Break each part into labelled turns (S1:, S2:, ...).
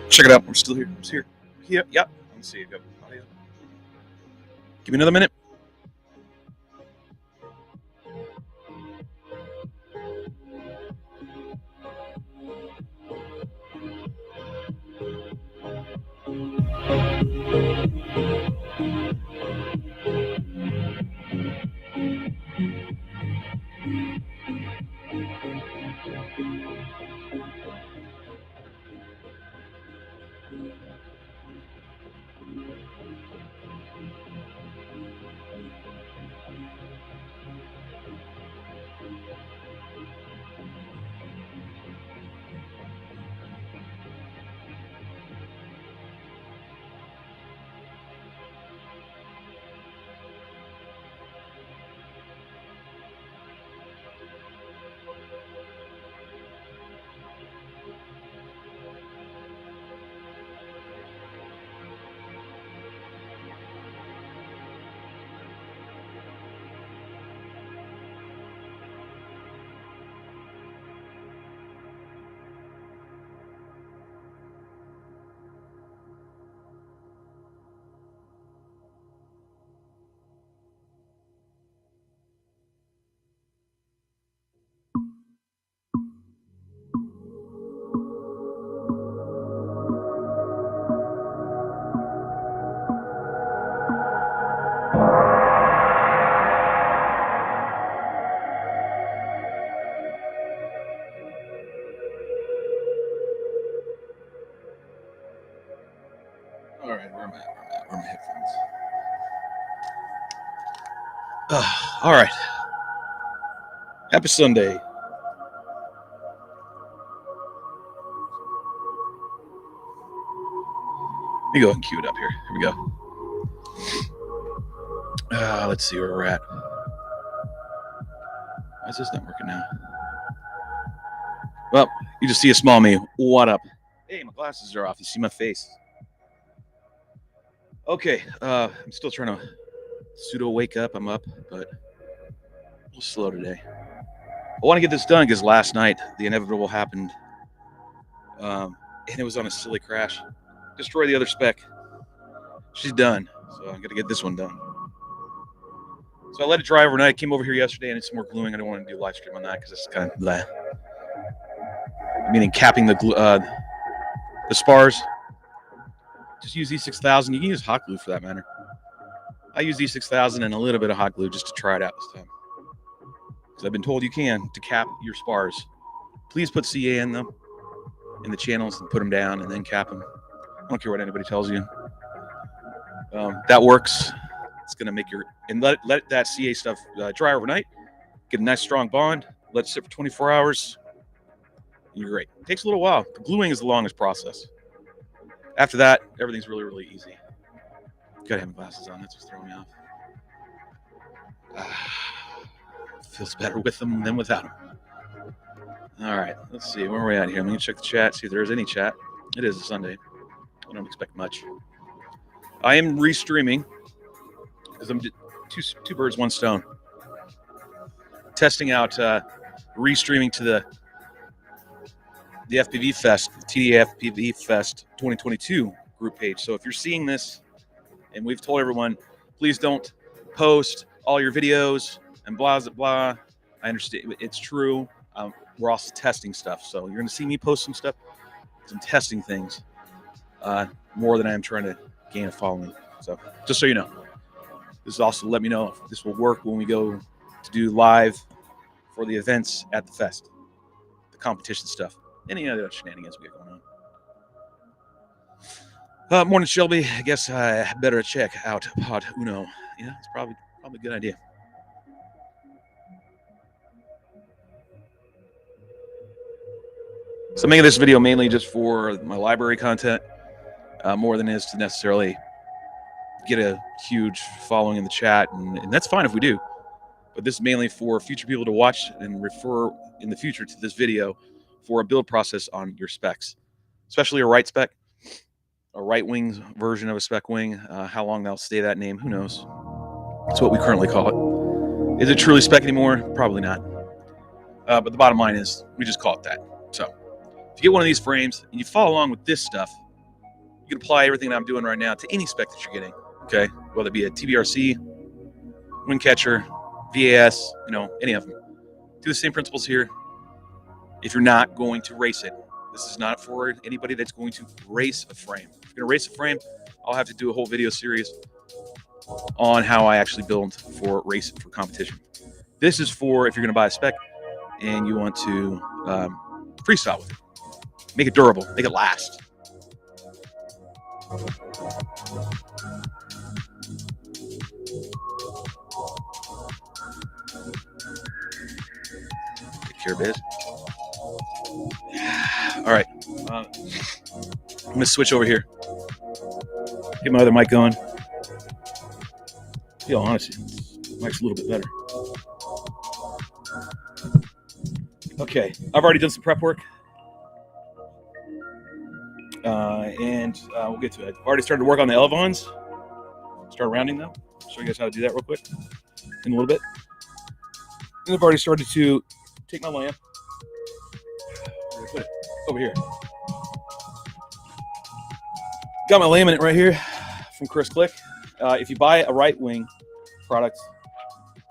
S1: Check it out. I'm still here. I'm here. Yep. Let me see. Go. Audio. Give me another minute. All right, where am I at? Where are my headphones? All right. Happy Sunday. Let me go and cue it up here. Here we go. Let's see where we're at. Why is this not working now? Well, you just see a small me. What up? Hey, my glasses are off. You see my face. Okay, I'm still trying to pseudo wake up. I'm up, but little slow today. I want to get this done because last night the inevitable happened, and it was on a silly crash. Destroy the other SPEC. She's done, so I'm gonna get this one done. So I let it dry overnight. Came over here yesterday and it's some more gluing. I don't want to do a live stream on that because it's kind of blah. Meaning capping the spars. Just use E6000. You can use hot glue for that matter. I use E6000 and a little bit of hot glue just to try it out this time. Because I've been told you can to cap your spars. Please put CA in them, in the channels, and put them down and then cap them. I don't care what anybody tells you. That works. It's going to make your, and let that CA stuff dry overnight. Get a nice strong bond. Let it sit for 24 hours. And you're great. It takes a little while. The gluing is the longest process. After that, everything's really, really easy. Gotta have my glasses on. That's what's throwing me off. Feels better with them than without them. All right. Let's see. Where are we at here? Let me check the chat, see if there's any chat. It is a Sunday. I don't expect much. I am restreaming because I'm two birds, one stone. Testing out restreaming to the FPV Fest, TDA FPV Fest 2022 group page. So if you're seeing this, and we've told everyone, please don't post all your videos and blah, blah, blah. I understand. It's true. We're also testing stuff. So you're going to see me post some stuff. I'm testing things more than I am trying to gain a following. So just so you know. This is also let me know if this will work when we go to do live for the events at the fest, the competition stuff, any other shenanigans we got going on. Morning, Shelby. I guess I better check out Pod Uno. Yeah, it's probably a good idea. So I'm making this video mainly just for my library content, more than it is to necessarily get a huge following in the chat, and that's fine if we do. But this is mainly for future people to watch and refer in the future to this video for a build process on your specs, especially a right spec, a right wing version of a spec wing. How long they'll stay that name, who knows? That's what we currently call it. Is it truly spec anymore? Probably not. But the bottom line is we just call it that. So if you get one of these frames and you follow along with this stuff, you can apply everything that I'm doing right now to any spec that you're getting. Okay, whether it be a TBRC, wind catcher, VAS, any of them. Do the same principles here. If you're not going to race it, this is not for anybody that's going to race a frame. If you're going to race a frame, I'll have to do a whole video series on how I actually build for race for competition. This is for if you're going to buy a spec and you want to freestyle with it. Make it durable, make it last. Take care, biz. All right. I'm going to switch over here. Get my other mic going. To be honest, the mic's a little bit better. Okay. I've already done some prep work. And we'll get to it. I've already started to work on the elevons. Start rounding them. I'll show you guys how to do that real quick in a little bit. And I've already started to take my lamp. Put it over here. Got my laminate right here from Chris Click. If you buy a right wing product,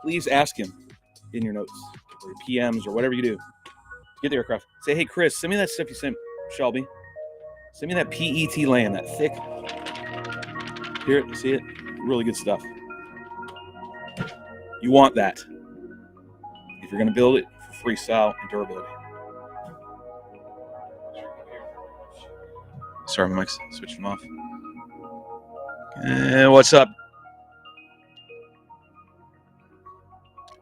S1: please ask him in your notes or your PMs or whatever you do to get the aircraft. Say, hey, Chris, send me that stuff you sent Shelby. Send me that PET land, that thick. Here, you see it? Really good stuff. You want that if you're going to build it for freestyle and durability. Sorry, my mic's switching off. What's up?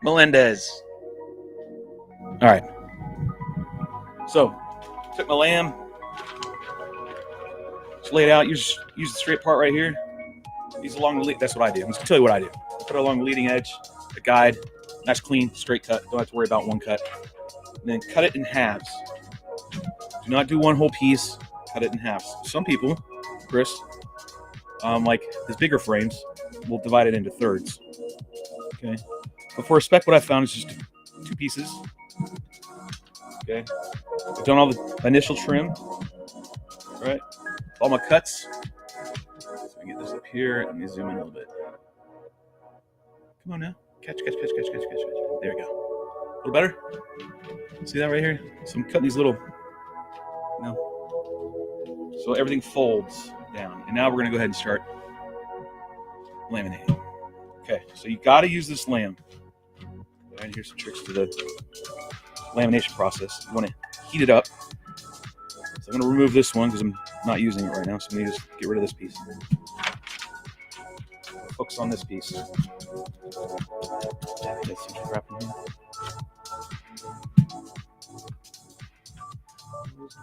S1: Melendez. All right. So, took my lamb. Just lay it out. Use the straight part right here. Use along the lead. That's what I do. I'm just gonna tell you what I do. Put it along the leading edge, the guide. Nice, clean, straight cut. Don't have to worry about one cut. And then cut it in halves. Do not do one whole piece. Cut it in halves. Some people, Chris, like his bigger frames, will divide it into thirds. Okay. But for a spec, what I found is just 2 pieces. Okay, I've done all the initial trim, right? All my cuts. So I get this up here. Let me zoom in a little bit. Come on now, catch. There we go. A little better. See that right here? So I'm cutting these little, so everything folds down. And now we're gonna go ahead and start laminating. Okay, so you got to use this lamb. And here's some tricks to the lamination process. You want to heat it up. So I'm going to remove this one because I'm not using it right now. So I'm going to just get rid of this piece. Focus on this piece.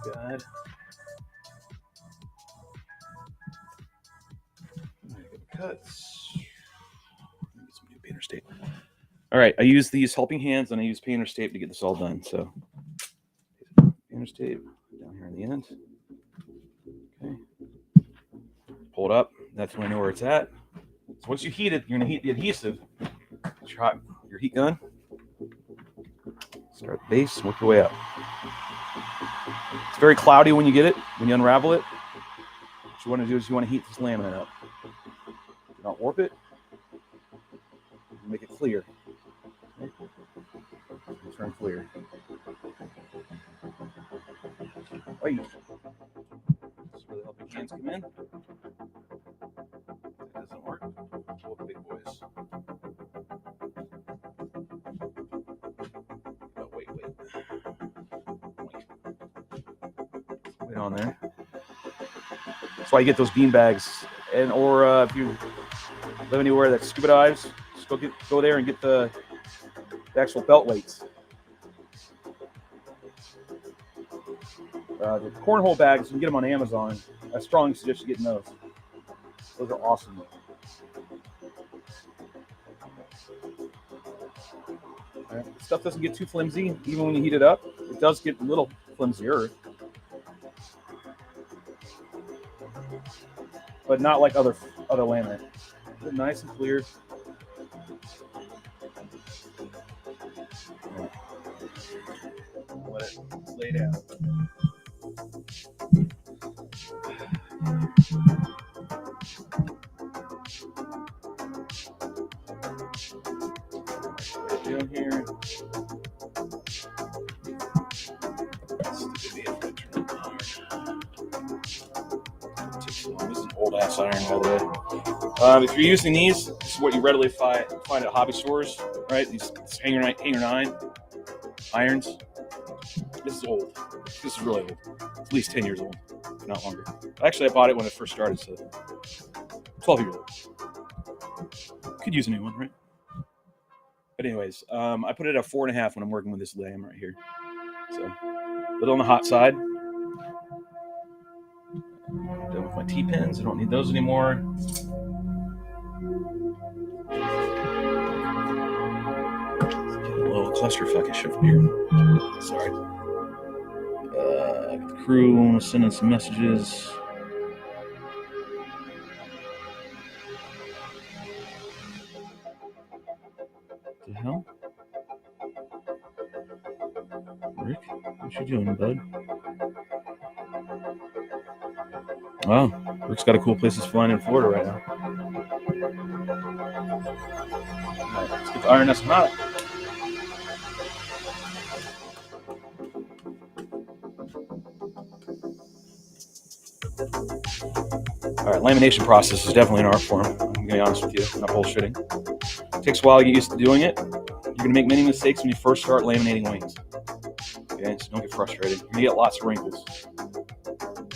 S1: God. Cuts. Get some new painter's tape. All right, I use these helping hands and I use painter's tape to get this all done. So painter's tape down here in the end. Okay. Pull it up. That's when I know where it's at. So once you heat it, you're gonna heat the adhesive. Get your heat gun. Start at the base, work your way up. It's very cloudy when you get it, when you unravel it. What you want to do is you want to heat this laminate up. Do not warp it. Make it clear. Okay. Turn clear. Wait. This is where the helping hands come in. That doesn't work. Pull the big boys. Oh, wait. Wait on there. That's why you get those bean bags. And or if you live anywhere that's scuba dives, just go there and get the actual belt weights. The cornhole bags, you can get them on Amazon. I strongly suggest you getting those. Those are awesome. Right. Stuff doesn't get too flimsy, even when you heat it up. It does get a little flimsier, but not like other laminate. Nice and clear. Let it lay down. Down here. This is an old ass iron, by the way. If you're using these, this is what you readily find at hobby stores, right? These hanger 9 irons. This is old. This is really old. It's at least 10 years old, if not longer. Actually, I bought it when it first started, so 12 years old. Could use a new one, right? But anyways, I put it at 4.5 when I'm working with this lamb right here. So a little on the hot side. Done with my T-pins. I don't need those anymore. Get a little clusterfuckish over here. Sorry. The crew sending some messages. What the hell? Rick, what you doing, bud? Wow, Rick's got a cool place he's flying in Florida right now. All right, let's get the iron nest hot. All right, lamination process is definitely an art form. I'm going to be honest with you, I'm not bullshitting. It takes a while to get used to doing it. You're going to make many mistakes when you first start laminating wings. Okay, so don't get frustrated. You're going to get lots of wrinkles.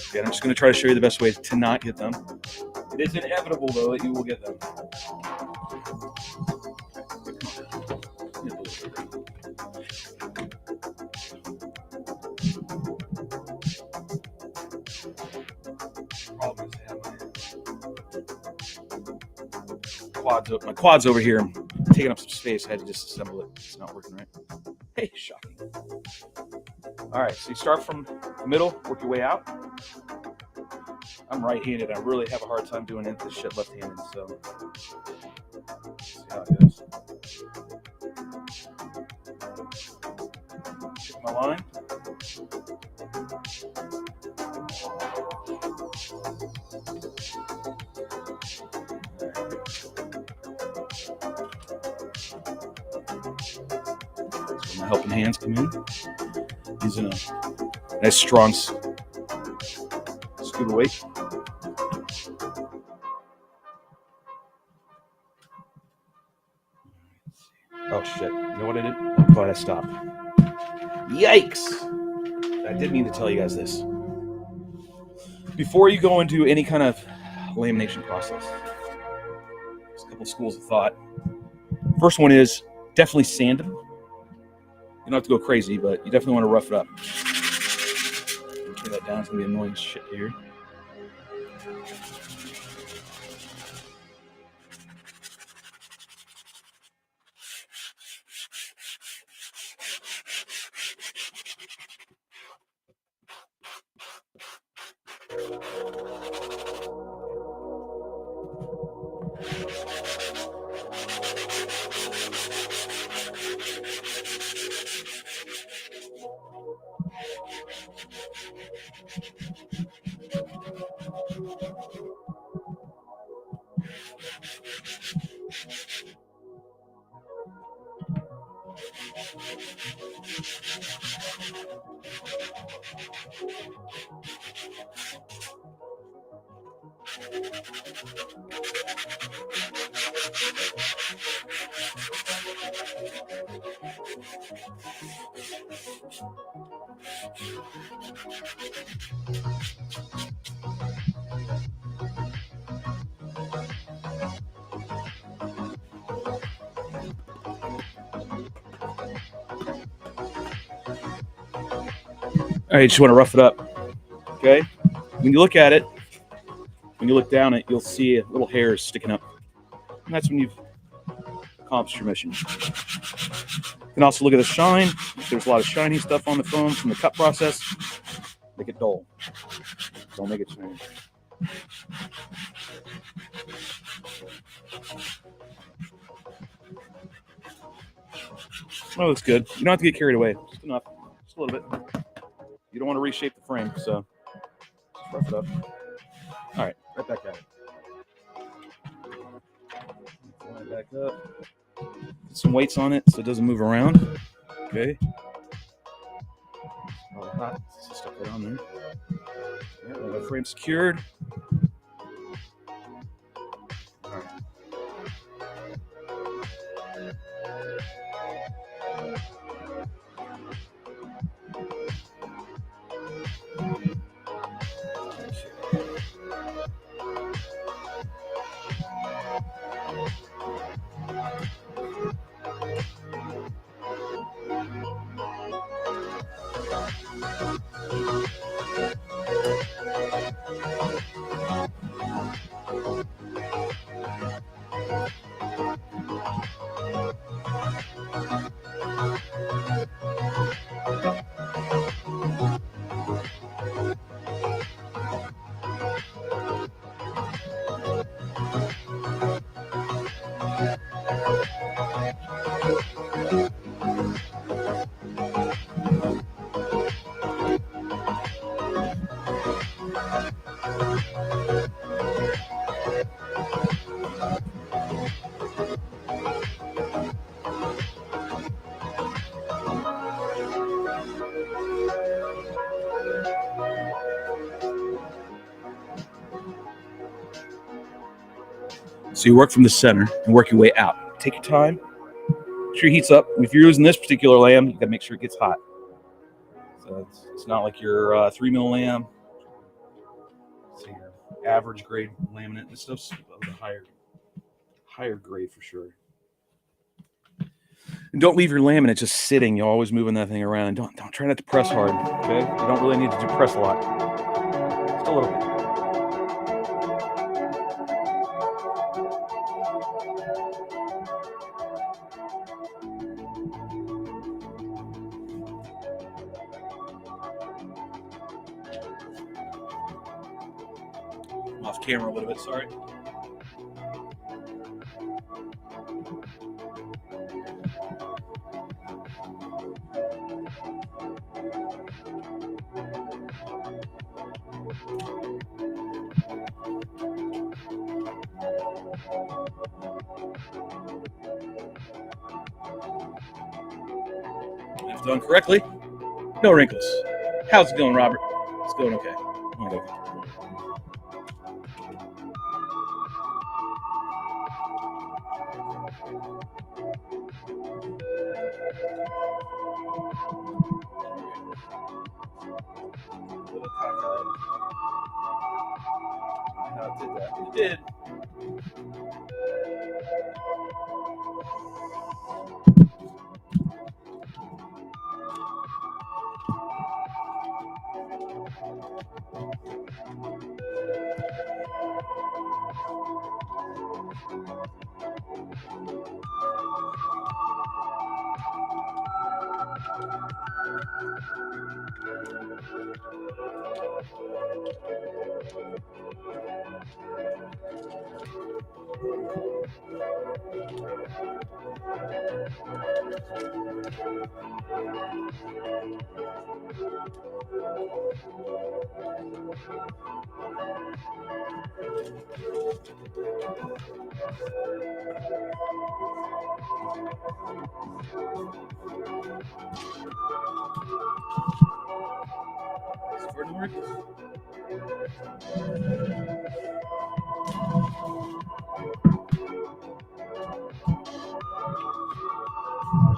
S1: Okay, I'm just going to try to show you the best way to not get them. It is inevitable, though, that you will get them. My quad's over here. I'm taking up some space. I had to disassemble it. It's not working right. Hey, shocking. All right, so you start from the middle, work your way out. I'm right-handed. I really have a hard time doing this shit left-handed, so let's see how it goes. my line. So my helping hands come in. Using a nice strong scoop of weight. Oh shit! You know what I did? I'm glad I stopped. Yikes! I did mean to tell you guys this. Before you go into any kind of lamination process, there's a couple of schools of thought. First one is definitely sand them. You don't have to go crazy, but you definitely want to rough it up. Turn that down. It's gonna be annoying shit here. All right, just want to rough it up. Okay. When you look at it, when you look down it, you'll see little hairs sticking up, and that's when you've accomplished your mission. You can also look at the shine. If there's a lot of shiny stuff on the foam from the cut process, make it dull. Don't make it shiny. Oh, that's good. You don't have to get carried away. Just enough. Just a little bit. You don't want to reshape the frame, so just rough it up. All right, right back at it. Fly it back up. Put some weights on it so it doesn't move around. Okay. All hot. So stuff right on there. Yeah, we have the frame secured. All right. So you work from the center and work your way out. Take your time. Make sure your heat's up. If you're using this particular lamb, you got to make sure it gets hot. So it's not like your 3 mil lamb. So your average grade laminate. This stuff's of the higher grade for sure. And don't leave your laminate just sitting. You're always moving that thing around. And don't try not to press hard. Okay, you don't really need to press a lot. Just a little bit. Off camera a little bit, sorry. done correctly. No wrinkles. How's it going, Robert? It's going okay. I'm gonna go. Little cockeyed. How it did that? It did.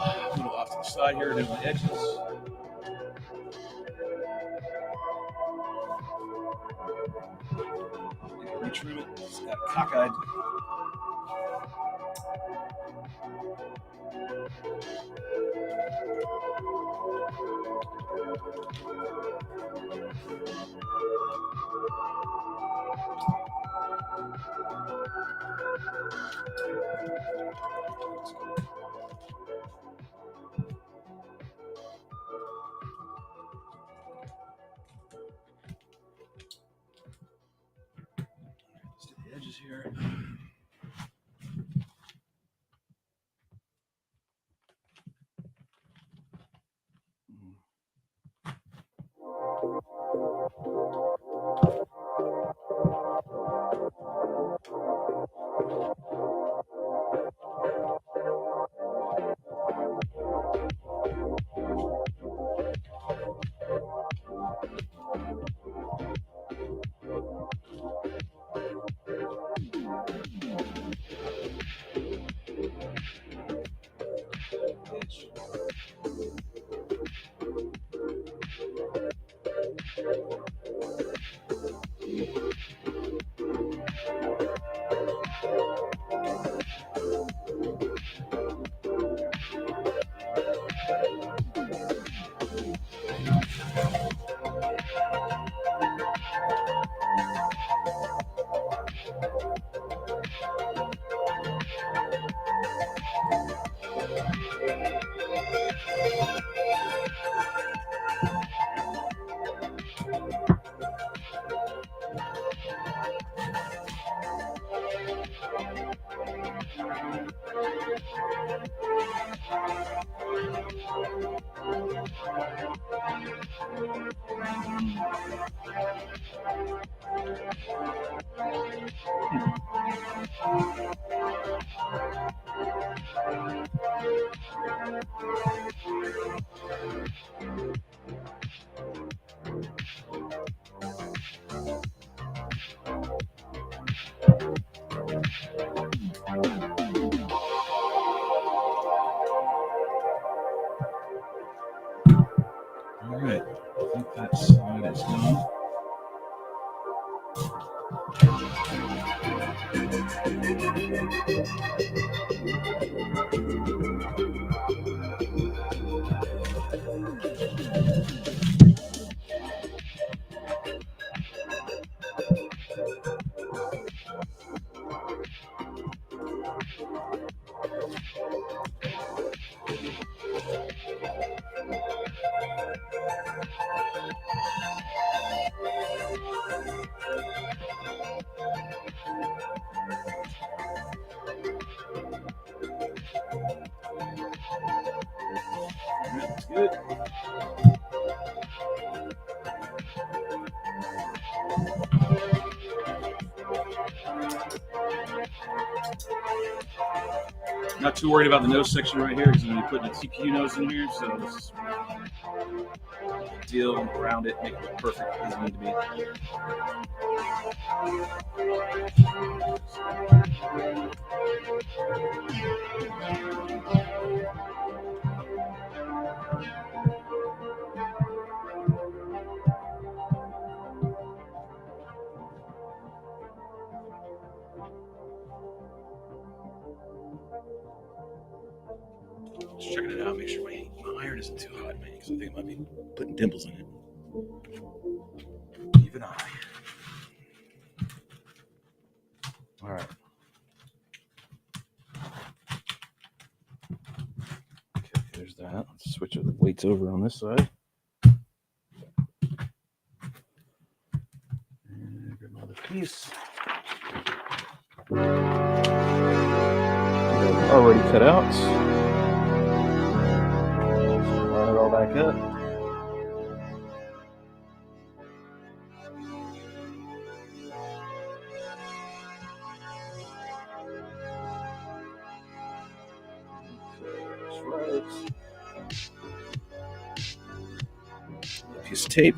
S1: A little off to the side here to the edges. Retrim it. It's got cockeyed. Just the edges here. All right, I think that side is done. That's good. Not too worried about the nose section right here because I'm going to be putting a TPU nose in here, so this is deal around it, make it look perfect as it need to be. Just checking it out, make sure my iron isn't too hot, man, because I think I might be putting dimples in it. Even eye. All right. Okay, there's that. Let's switch the weights over on this side. And grab another piece. Already cut out. Line it all back up. That's right. A piece of tape.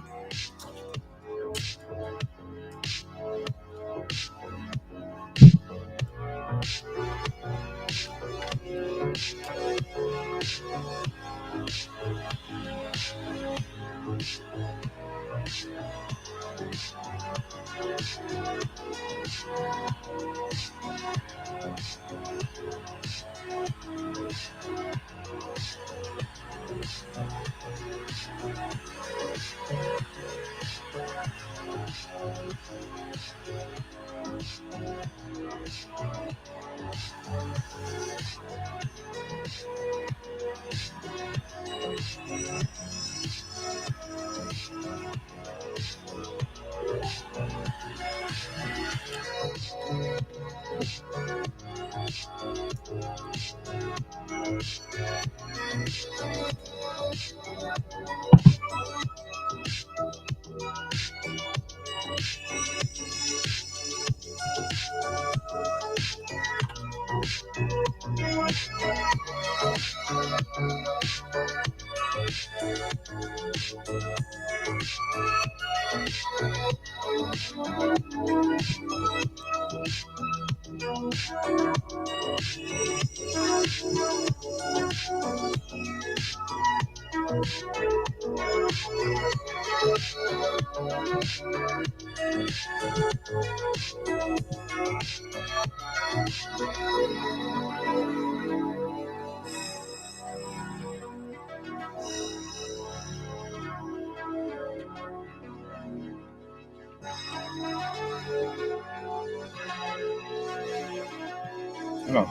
S1: Come on.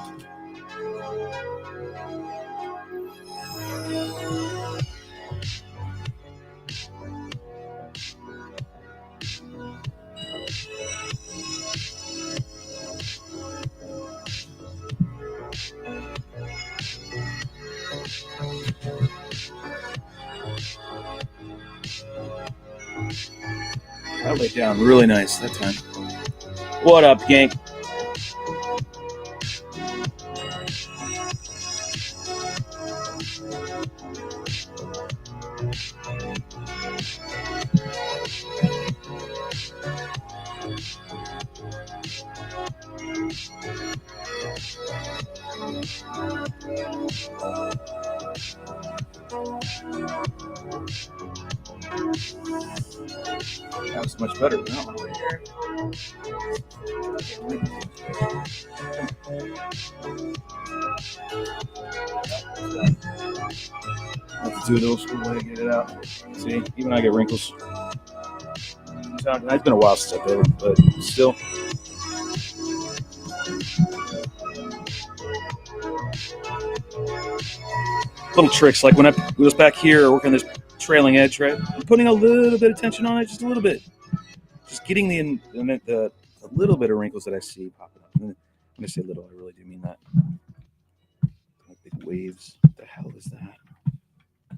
S1: That laid down really nice that time. What up, gang? That was much better than that one right here. I have to do it old school way to get it out. See, even I get wrinkles. It's been a while since I did it, but still. Little tricks, like when I was back here working this trailing edge, right? I'm putting a little bit of tension on it, just a little bit. Just getting the little bit of wrinkles that I see popping up. When I say little, I really do mean that. Like big waves. What the hell is that? I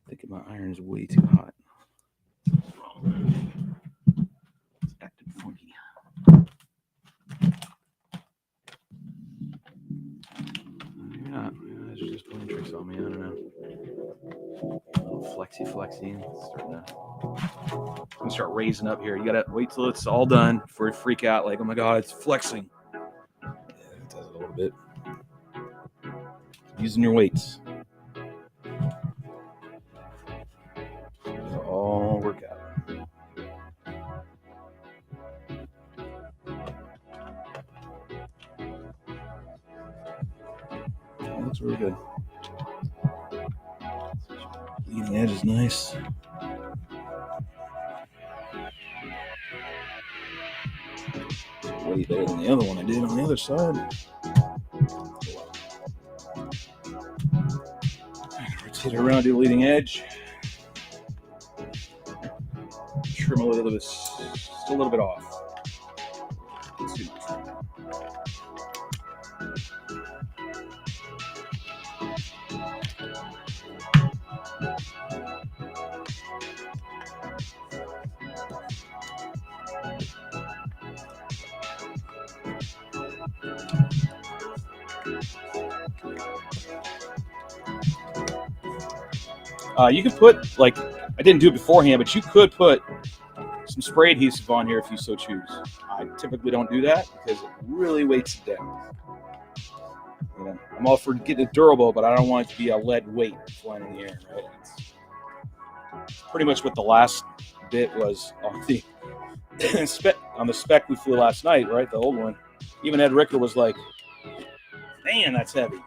S1: think my iron is way too hot. It's acting funky. Flexy. I'm gonna start raising up here. You gotta wait till it's all done before you freak out. Like, oh my god, it's flexing. Yeah, it does it a little bit. Using your weights. It'll all work out. That looks really good. Leading edge is nice. It's way better than the other one I did on the other side. Rotate it around to the leading edge. Trim a little bit, still a little bit off. You could put, like, I didn't do it beforehand, but you could put some spray adhesive on here if you so choose. I typically don't do that because it really weights it down. You know, I'm all for getting it durable, but I don't want it to be a lead weight flying in the air. Right? It's pretty much what the last bit was on the SPEC we flew last night, right? The old one. Even Ed Ricker was like, "Man, that's heavy."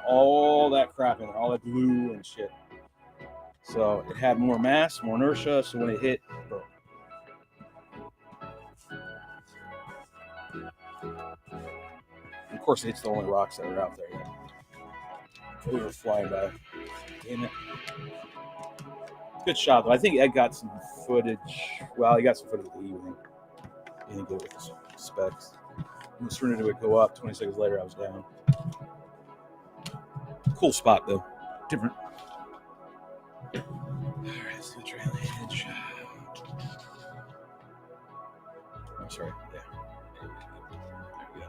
S1: All that crap in it, all that glue and shit. So it had more mass, more inertia. So when it hit, it broke. And of course, it's the only rocks that are out there yet. We were flying by. Damn it. Good shot, though. I think Ed got some footage. Well, he got some footage of the evening. He didn't get it with the specs. I was turning to it go up. 20 seconds later, I was down. Cool spot, though. Different. All right, let's do the trailing edge. I'm sorry. Yeah. There we go.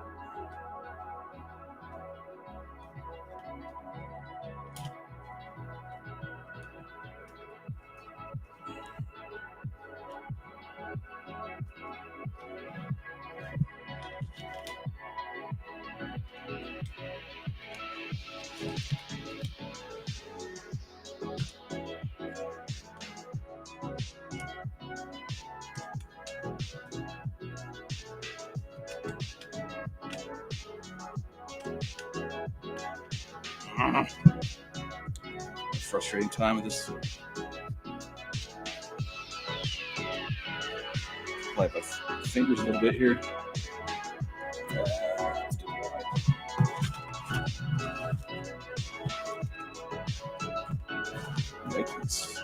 S1: Frustrating time with this. Play my fingers a little bit here. Let's do it right. Make this.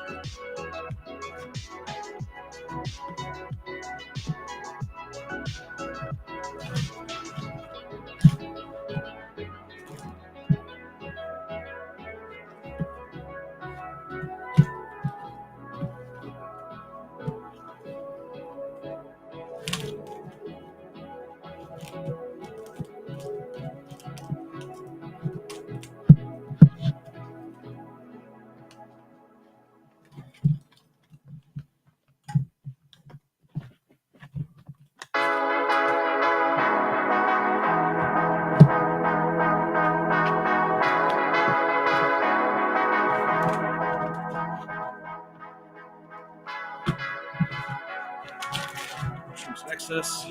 S1: Some excess.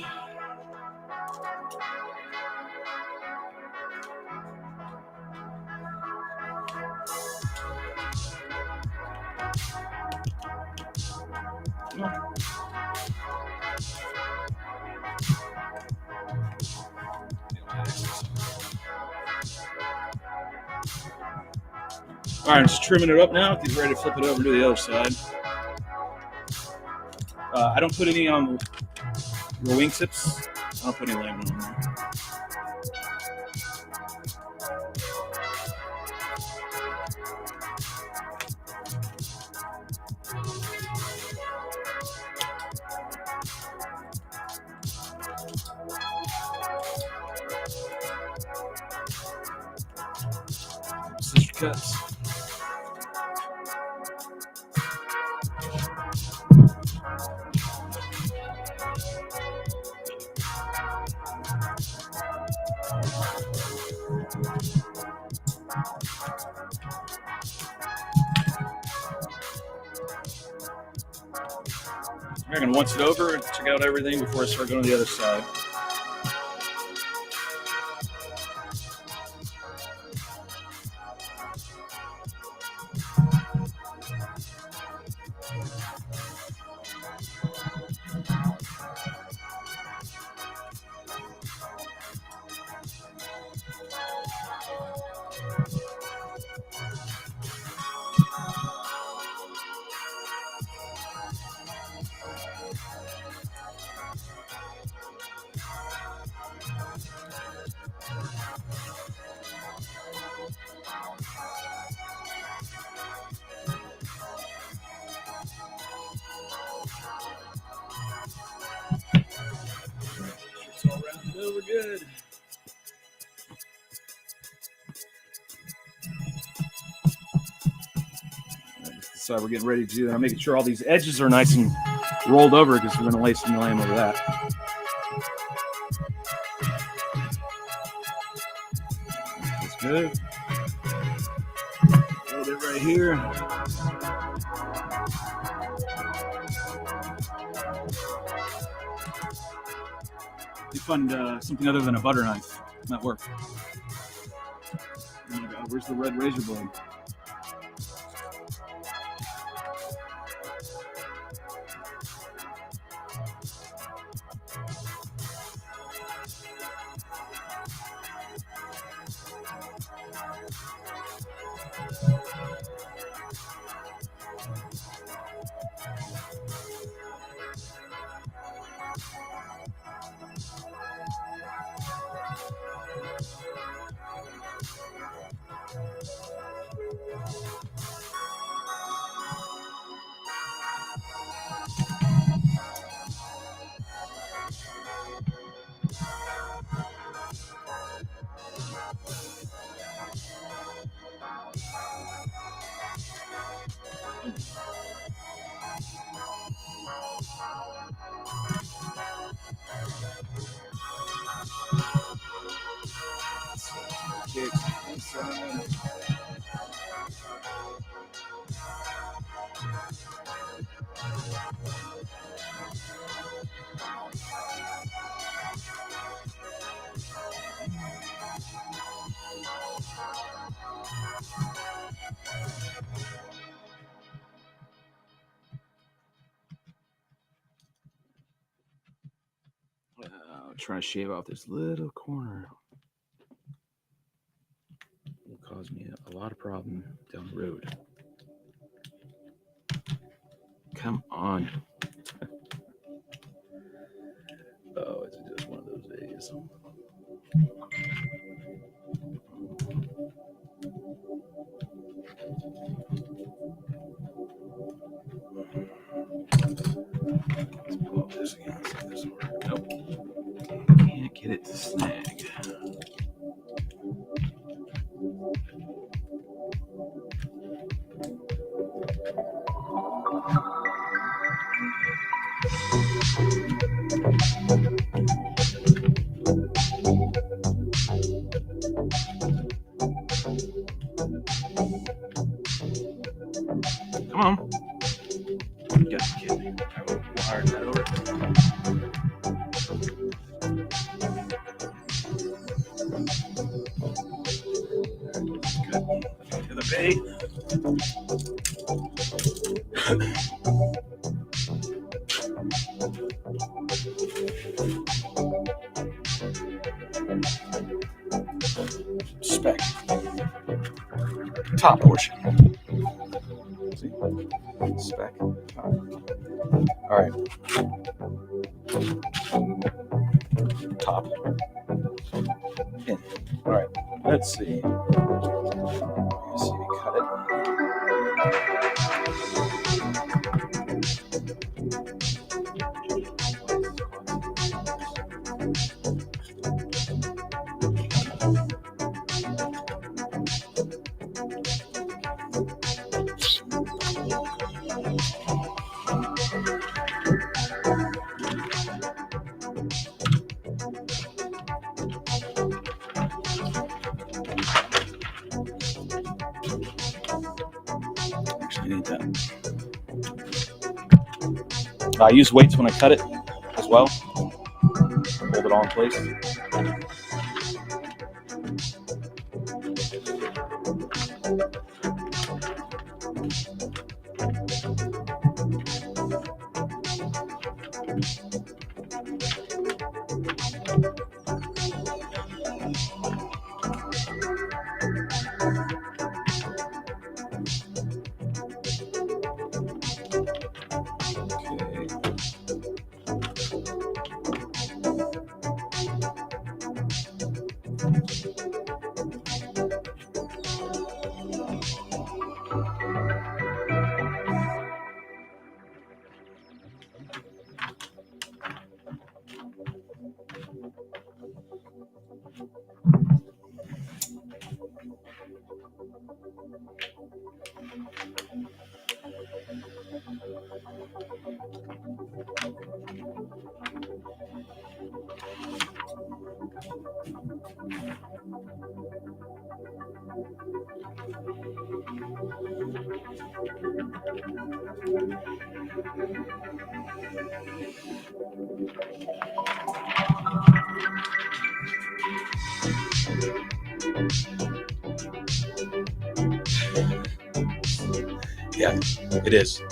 S1: All right, I'm just trimming it up now. Get ready to flip it over to the other side. I don't put any on the wing tips. I don't put any laminate on there. Scissor cuts. I'm going to once it over and check out everything before I start going to the other side. It's all rounded over good. So we're getting ready to do that. I'm making sure all these edges are nice and rolled over because we're going to lay some lime over that. That's good. Hold it right here. You find something other than a butter knife. That work. Oh my God, where's the red razor blade? Trying to shave off this little corner will cause me a lot of problem down the road. Come on. Oh, it's just one of those days. Let's pull up this again. See if this will work. Nope. Can't get it to snag. Come on. You gotta be kidding me. I will wire that over. Good. To the bay. SPEC. Top portion. See? SPEC. All right. Top. In. All right. Let's see. Let's see. Cut it. Actually, I need that. I use weights when I cut it as well. Hold it all in place. Yeah, it is.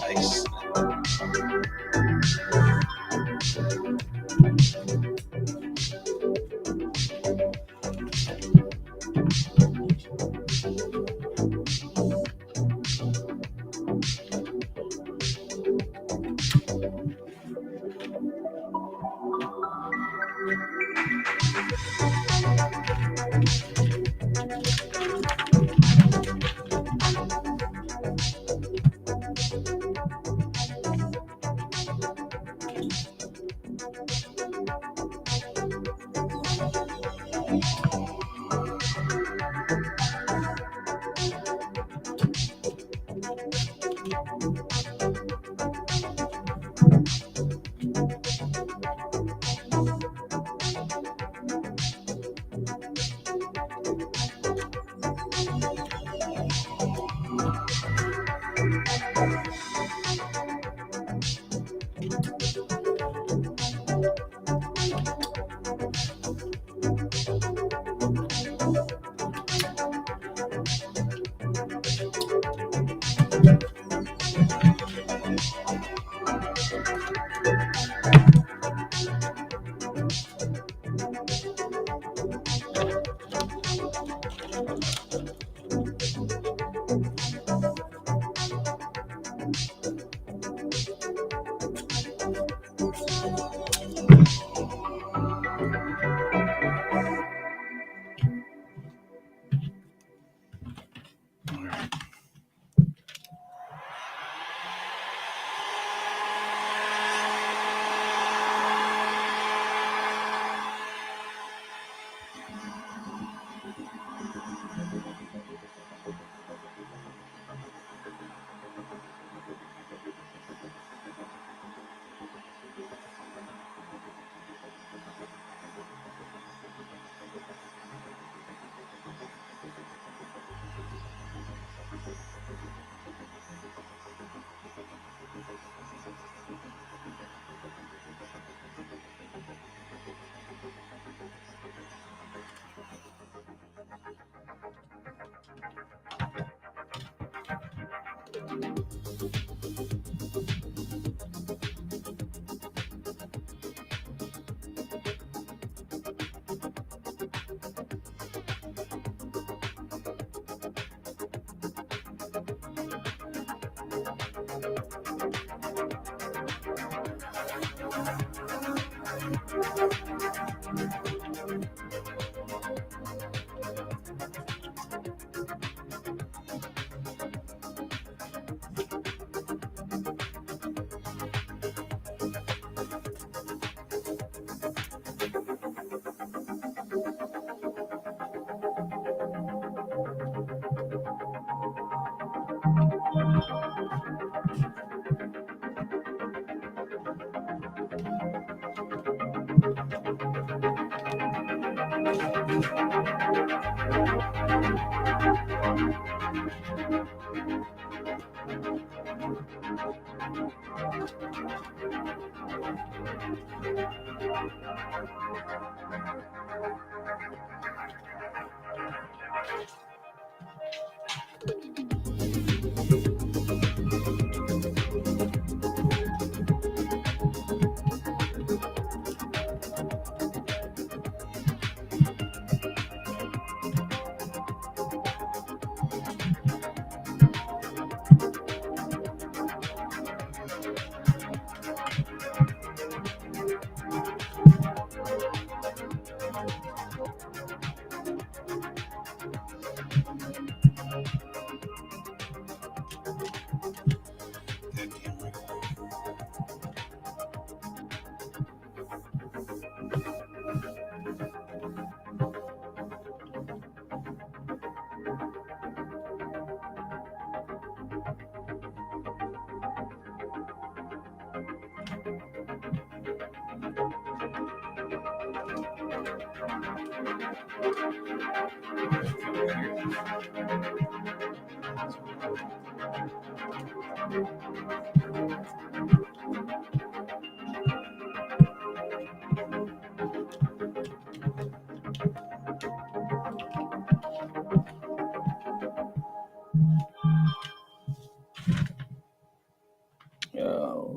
S1: Nice.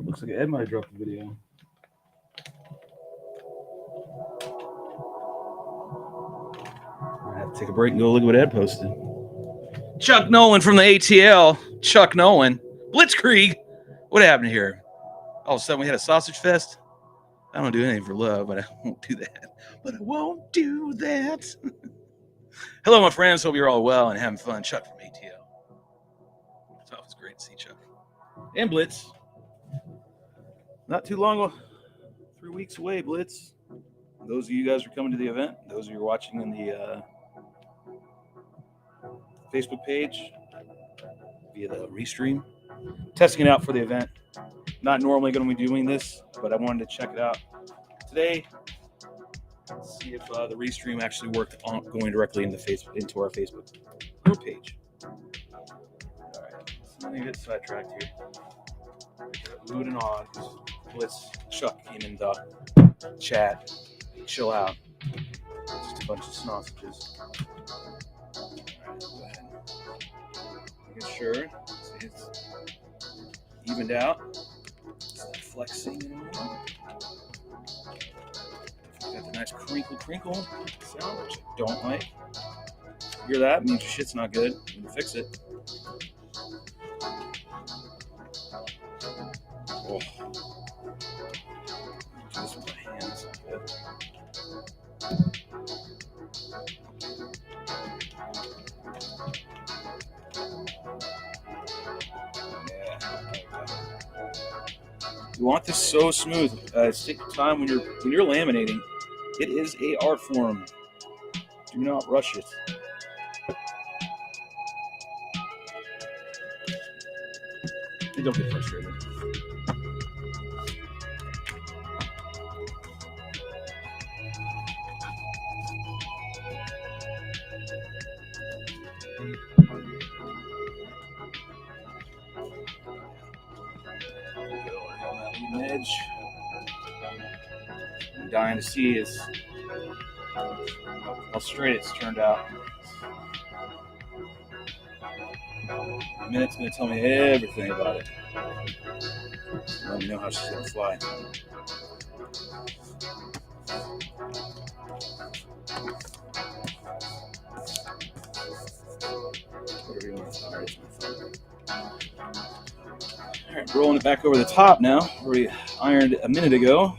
S2: Looks like Ed might have dropped the video. I have to take a break and go look at what Ed posted.
S1: Chuck Nolan from the ATL. Chuck Nolan. Blitzkrieg. What happened here? All of a sudden we had a sausage fest? I don't do anything for love, but I won't do that. But I won't do that. Hello, my friends. Hope you're all well and having fun. Chuck from ATL. It's always great to see Chuck. And Blitz. Not too long, 3 weeks away, Blitz. Those of you guys who are coming to the event, those of you who are watching in the Facebook page via the restream, testing it out for the event. Not normally going to be doing this, but I wanted to check it out today. See if the restream actually worked on going directly into our Facebook group page. All right, so let me get sidetracked here. Moving on. Blitz, Chuck came in the chat. Chill out. Just a bunch of sausages. All right, go ahead. Making sure it's evened out. It's not flexing anymore. Got the nice crinkle sound, which I don't like. Hear that? It means your shit's not good. You can fix it. Oh. Do this with my hands. You want this so smooth. Take your time when you're laminating. It is a art form. Do not rush it. And don't get frustrated. Edge. I'm dying to see is how straight it's turned out. A minute's going to tell me everything about it. Let me know how she's going to fly. All right, rolling it back over the top now, where we ironed a minute ago.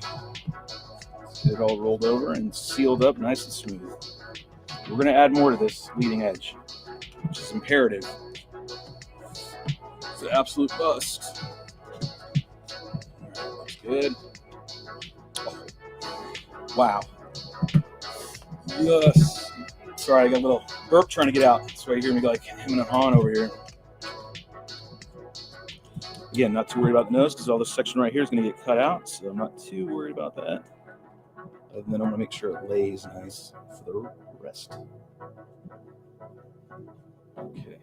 S1: Get it all rolled over and sealed up nice and smooth. We're going to add more to this leading edge, which is imperative. It's an absolute bust. All right, looks good. Oh, wow. Yes. Sorry, I got a little burp trying to get out. That's why you hear me like hemming and hawing over here. Again, not too worried about the nose because all this section right here is going to get cut out, so I'm not too worried about that. And then I'm going to make sure it lays nice for the rest. Okay.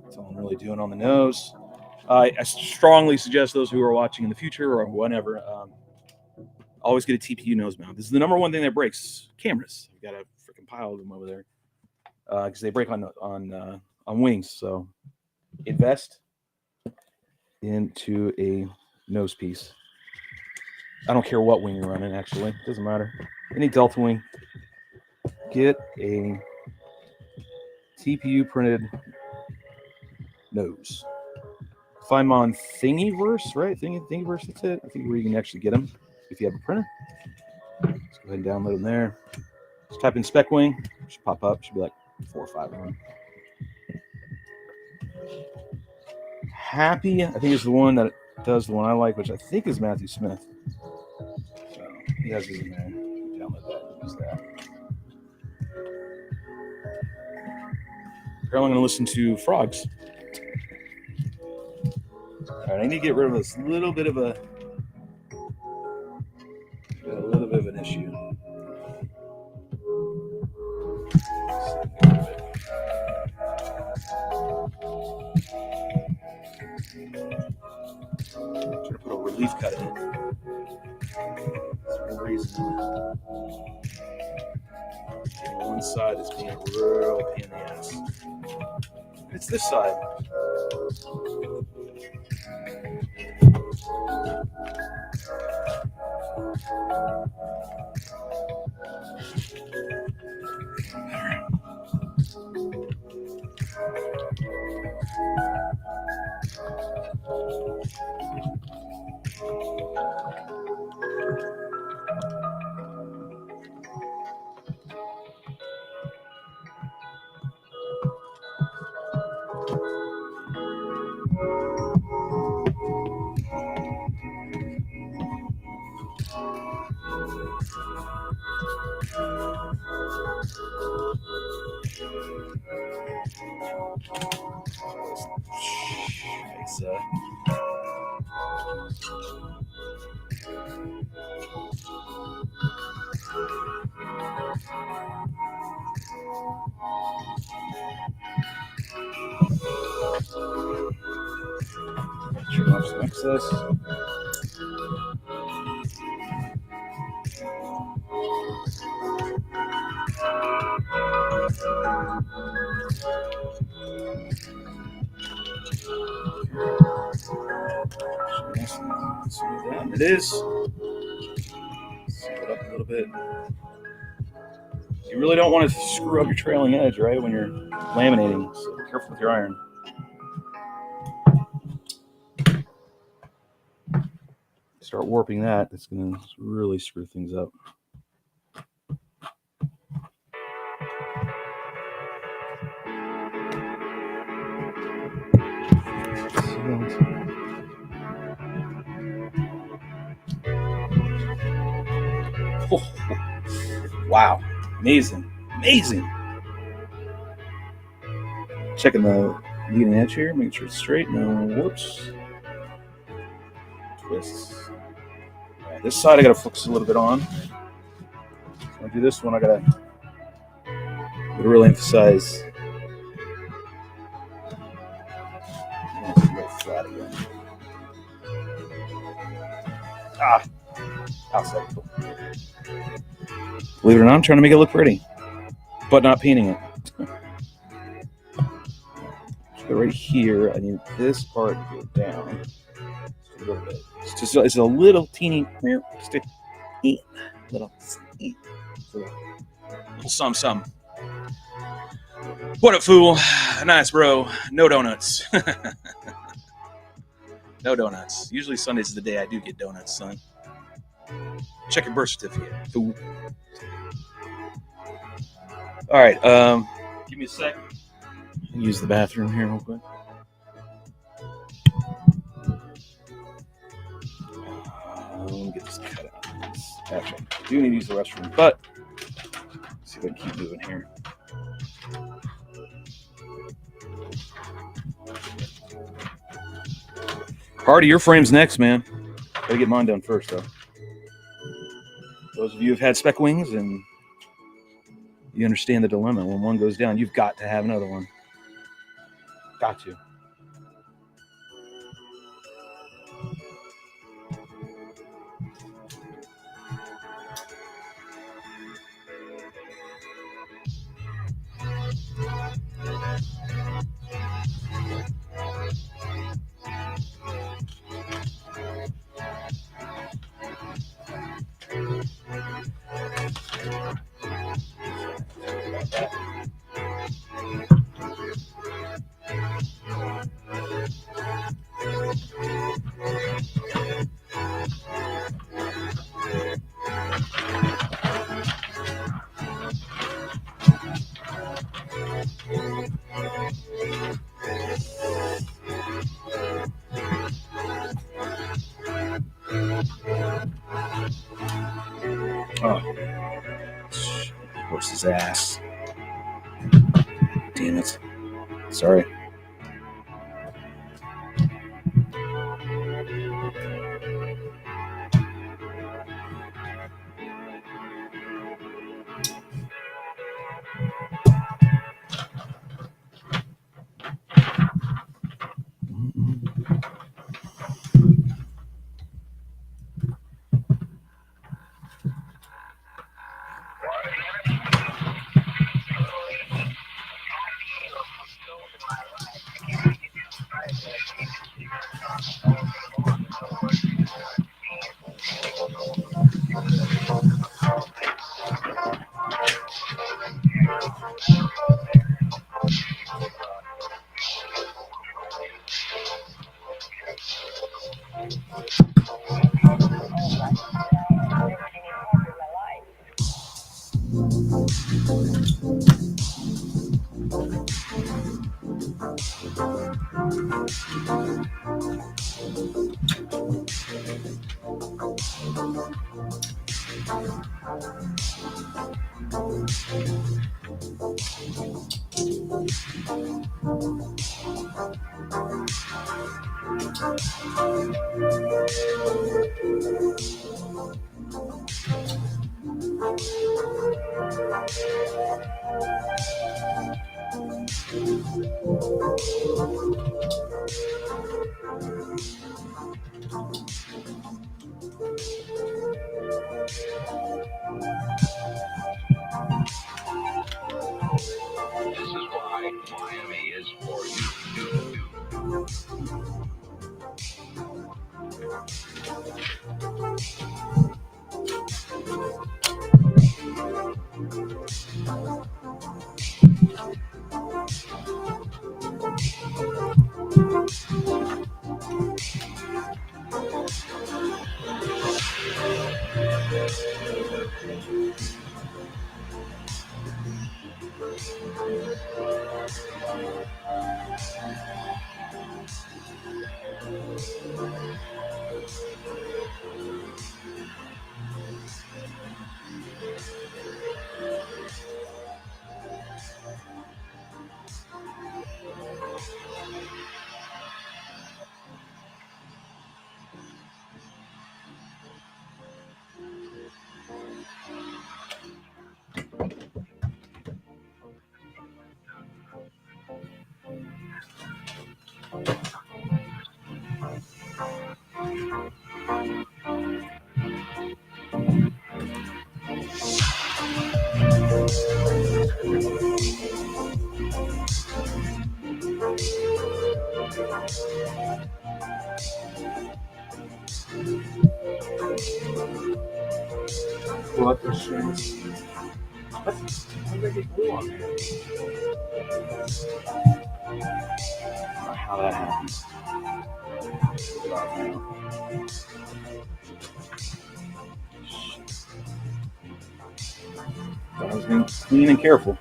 S1: That's all I'm really doing on the nose. I strongly suggest those who are watching in the future or whenever,
S2: Always get a TPU nose mount. This is the number one thing that breaks cameras. I've got a freaking pile of them over there because they break on wings. So invest into a nose piece. I don't care what wing you're running. Actually, it doesn't matter. Any Delta wing, get a TPU printed nose. Find them on Thingiverse, right? Thingiverse, that's it. I think where you can actually get them if you have a printer. Let's go ahead and download them there. Just type in SPEC wing. Should pop up. Should be like 4 or 5 of them. Happy, I think, is the one that does the one I like, which I think is Matthew Smith. So he has these in there. Download that and use that. Apparently, I'm going to listen to frogs. All right, I need to get rid of this little bit of an issue. I'm trying to put a relief cut in it. For no reason. One side is being a real pain in the ass. It's this side. Turn off some excess. It is. Seal it up a little bit. You really don't want to screw up your trailing edge, right, when you're laminating. So be careful with your iron. Start warping that. It's going to really screw things up. Oh, wow. Amazing. Amazing. Checking the leading edge here, making sure it's straight. No warps. Twists. Right, this side I got to focus a little bit on. When I do this one, I got to really emphasize. Flat again. Outside. Believe it or not, I'm trying to make it look pretty, but not painting it. So right here, I need this part to go down just a little bit. It's a little teeny, just a little some. What up, fool? Nice, bro. No donuts. No donuts. Usually Sundays is the day I do get donuts, son. Check your birth certificate, fool. All right. Give me a sec. Use the bathroom here real quick. Let me get this cut out. Actually, I do need to use the restroom, but let's see if I can keep moving here. Hardy, your frame's next, man. Gotta get mine done first, though. Those of you who've had SPEC wings and you understand the dilemma. When one goes down, you've got to have another one. Got to. Oh, horse's ass. Damn it. Sorry. What the shit? What? How did I get glue on there? I don't know how that happened. I was being clean and careful.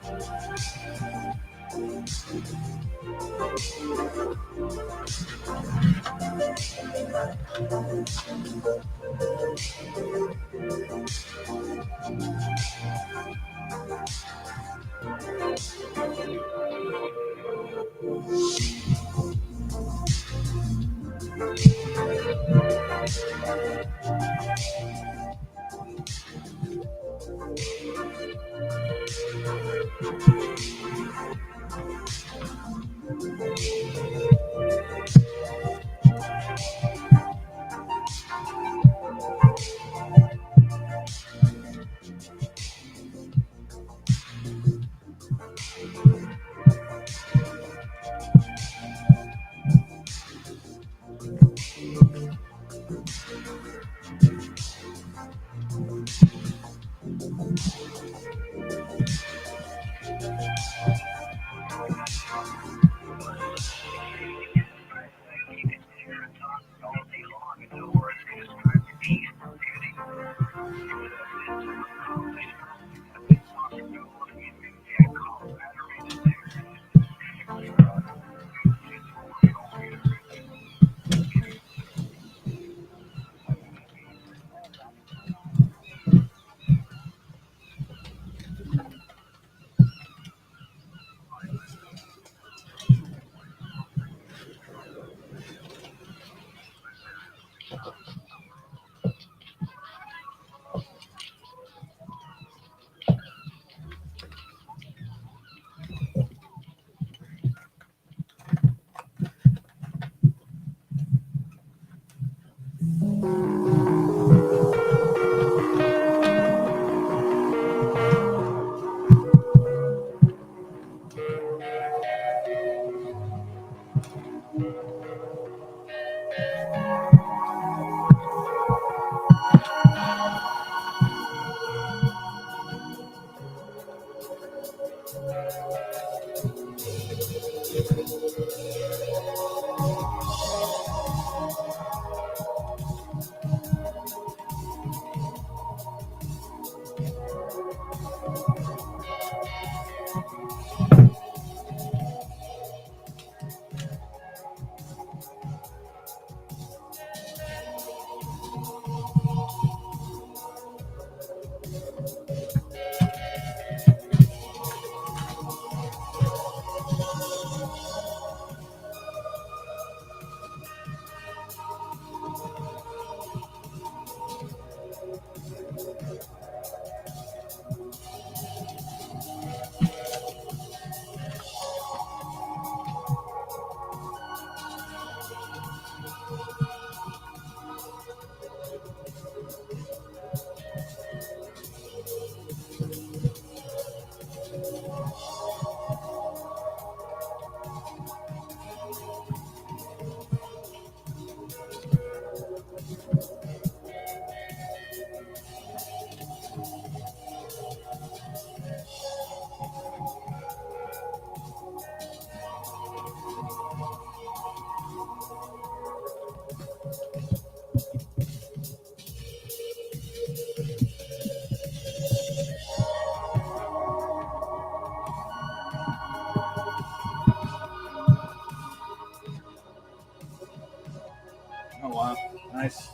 S2: Oh wow, nice.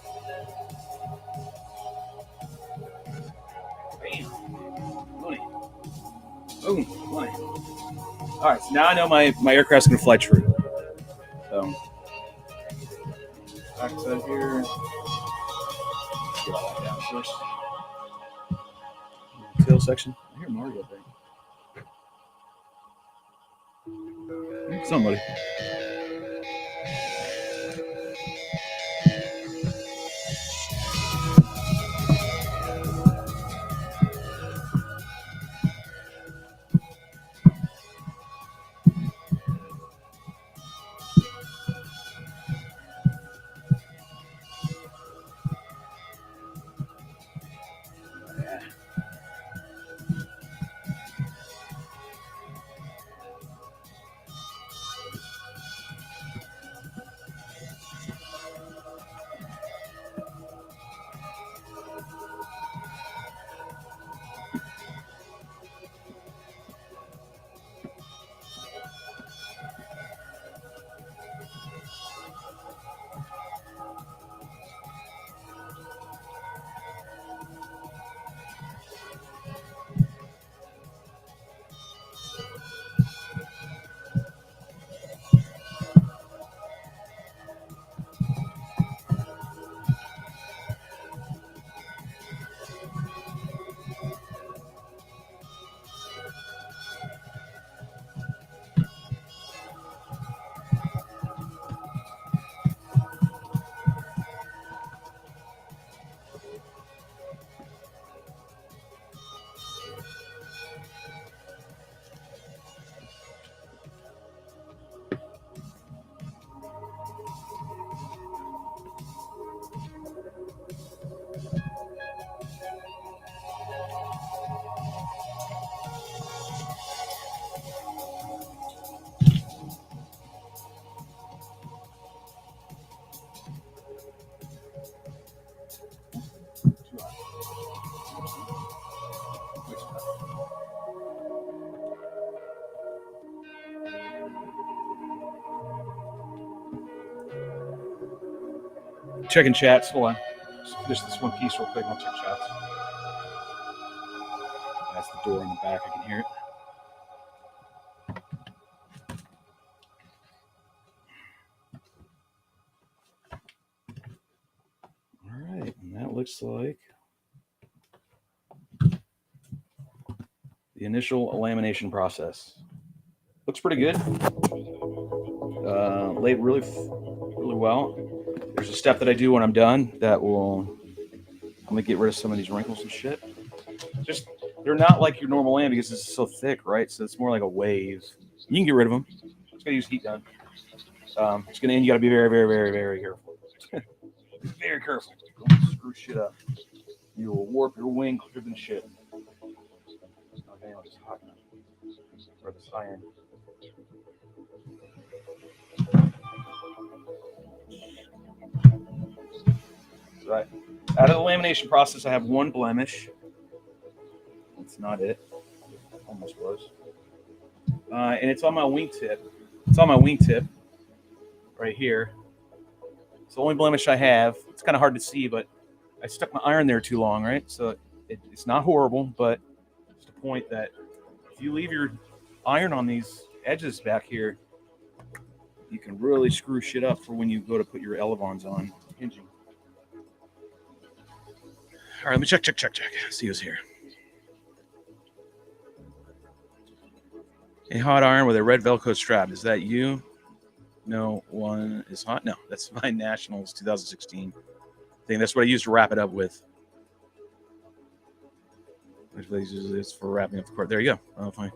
S2: Bam. Money. Boom. Money. All right, so now I know my aircraft's gonna fly true. So back side here. Get all that down first. Tail section. I hear Mario thing. Somebody. Checking chats. Hold on. Just this one piece real quick. I'll check chats. That's the door in the back. I can hear it. All right, and that looks like the initial lamination process. Looks pretty good. Laid really well. There's a step that I do when I'm done that will, I'm gonna get rid of some of these wrinkles and shit. Just, they're not like your normal lamb because it's so thick, right? So it's more like a wave. You can get rid of them. Just gotta use heat gun. It's gonna end. You gotta be very, very, very, very careful. Very careful. Don't screw shit up. You will warp your wing quicker than shit. Okay, I'll just hot or this iron. Right. Out of the lamination process, I have one blemish. That's not it. Almost was. And it's on my wingtip. It's on my wingtip right here. It's the only blemish I have. It's kind of hard to see, but I stuck my iron there too long, right? So it's not horrible, but it's the point that if you leave your iron on these edges back here, you can really screw shit up for when you go to put your elevons on hinging.
S1: All right, let me check. See who's here. A hot iron with a red Velcro strap. Is that you? No one is hot. No, that's my Nationals 2016 thing. That's what I used to wrap it up with. It's for wrapping up the cord. There you go. I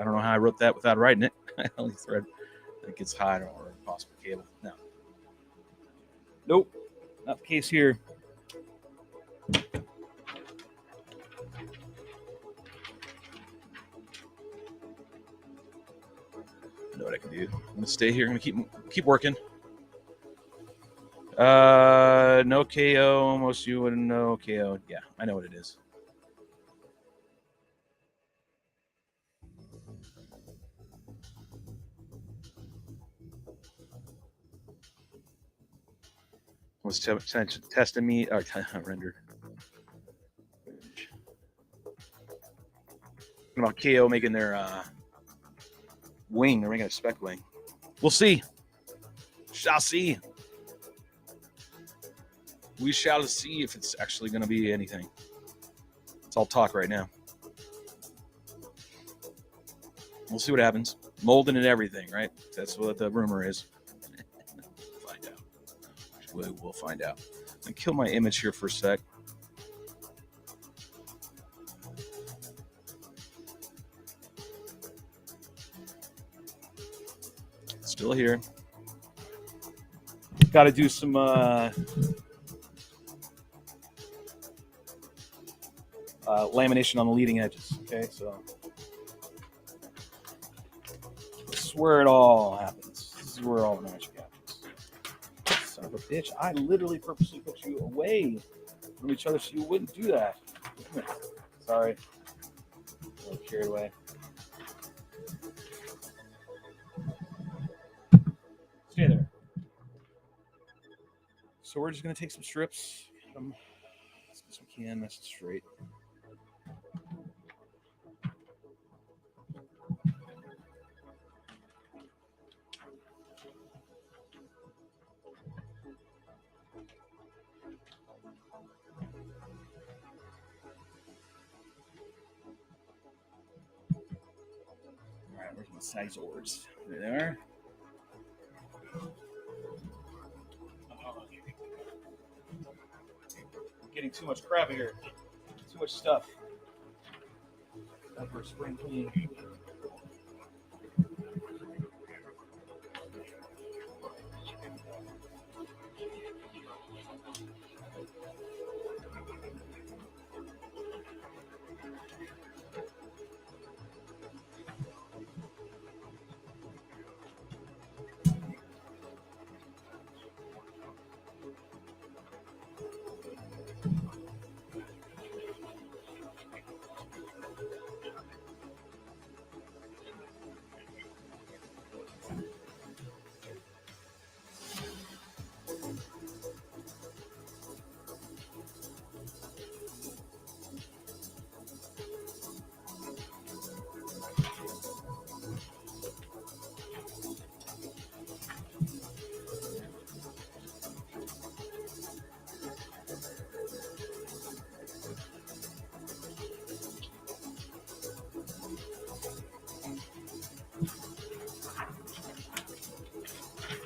S1: don't know how I wrote that without writing it. I only thread that gets hot or a possible cable. No. Nope. Not the case here. I know what I can do. I'm gonna stay here. I'm gonna keep working. No KO. Most of you wouldn't know KO. Yeah, I know what it is. Was testing me or rendered. About KO making their wing. They're making a SPEC wing. We'll see. Shall see. We shall see if it's actually going to be anything. It's all talk right now. We'll see what happens. Molding and everything, right? That's what the rumor is. Find out. We'll find out. I'm going to kill my image here for a sec. Still here. Got to do some lamination on the leading edges. Okay, so this is where it all happens. This is where all the magic happens. Son of a bitch! I literally purposely put you away from each other so you wouldn't do that. Sorry, a little carried away. Stay there. So we're just gonna take some strips, as best we can, nice and straight. All right, where's my sizors? There they are. Getting too much crap here. Too much stuff. Time for a spring clean.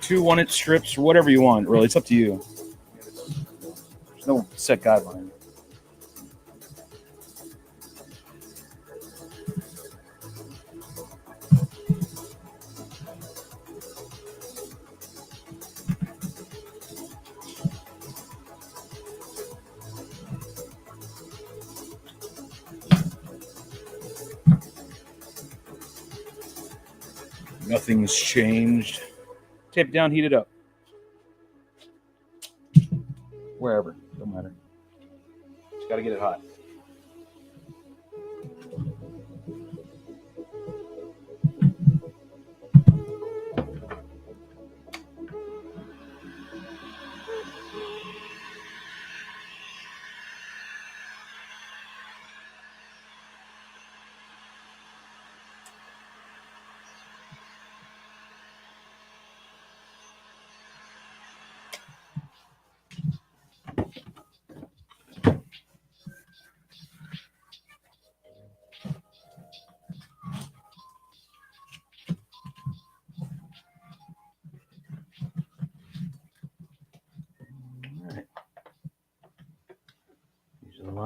S1: Two 1-inch strips, or whatever you want, really. It's up to you. There's no set guideline. Nothing's changed. Tape it down, heat it up. Wherever, don't matter. Just got to get it hot.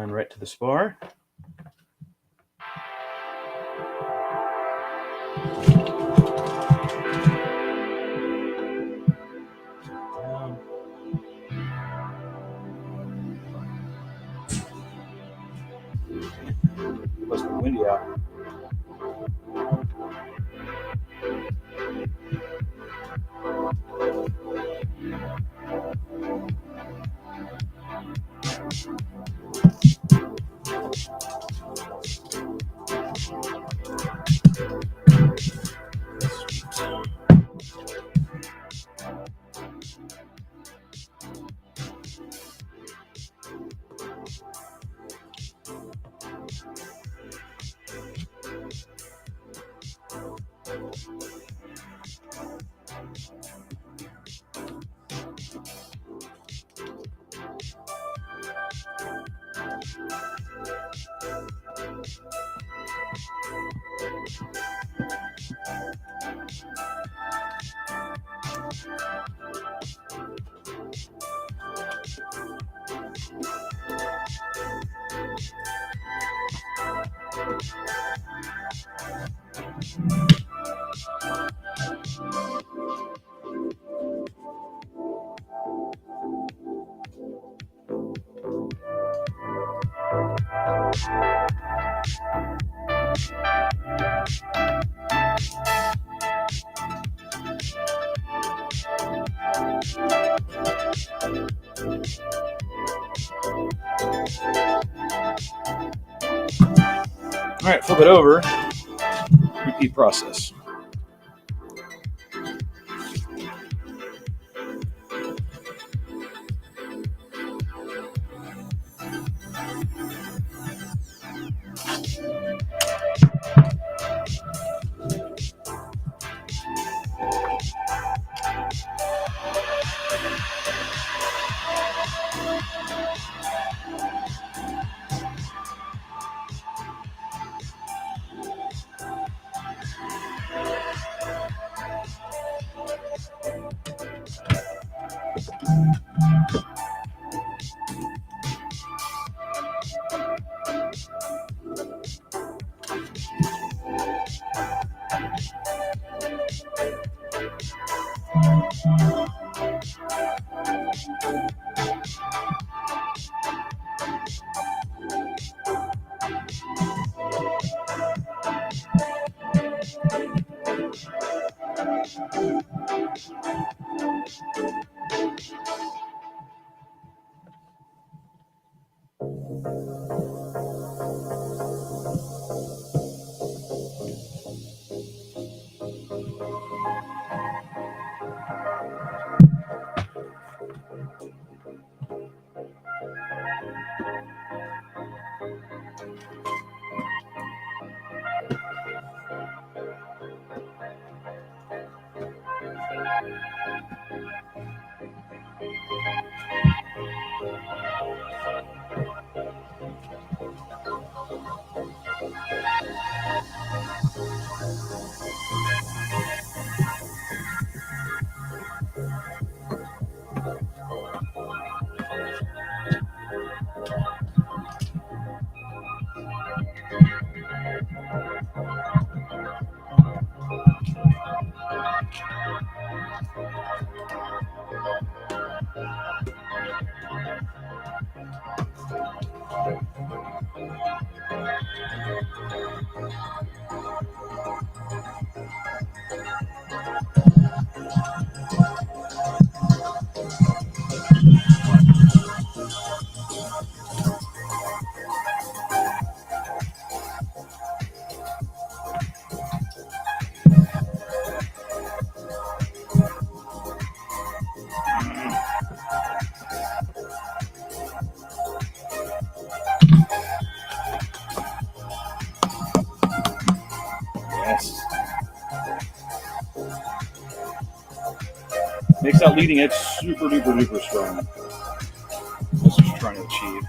S2: Down right to the spar. Down. It must be windy out. All right, flip it over. Repeat process. Yes. Makes that leading edge super duper duper strong. That's what you're trying to achieve.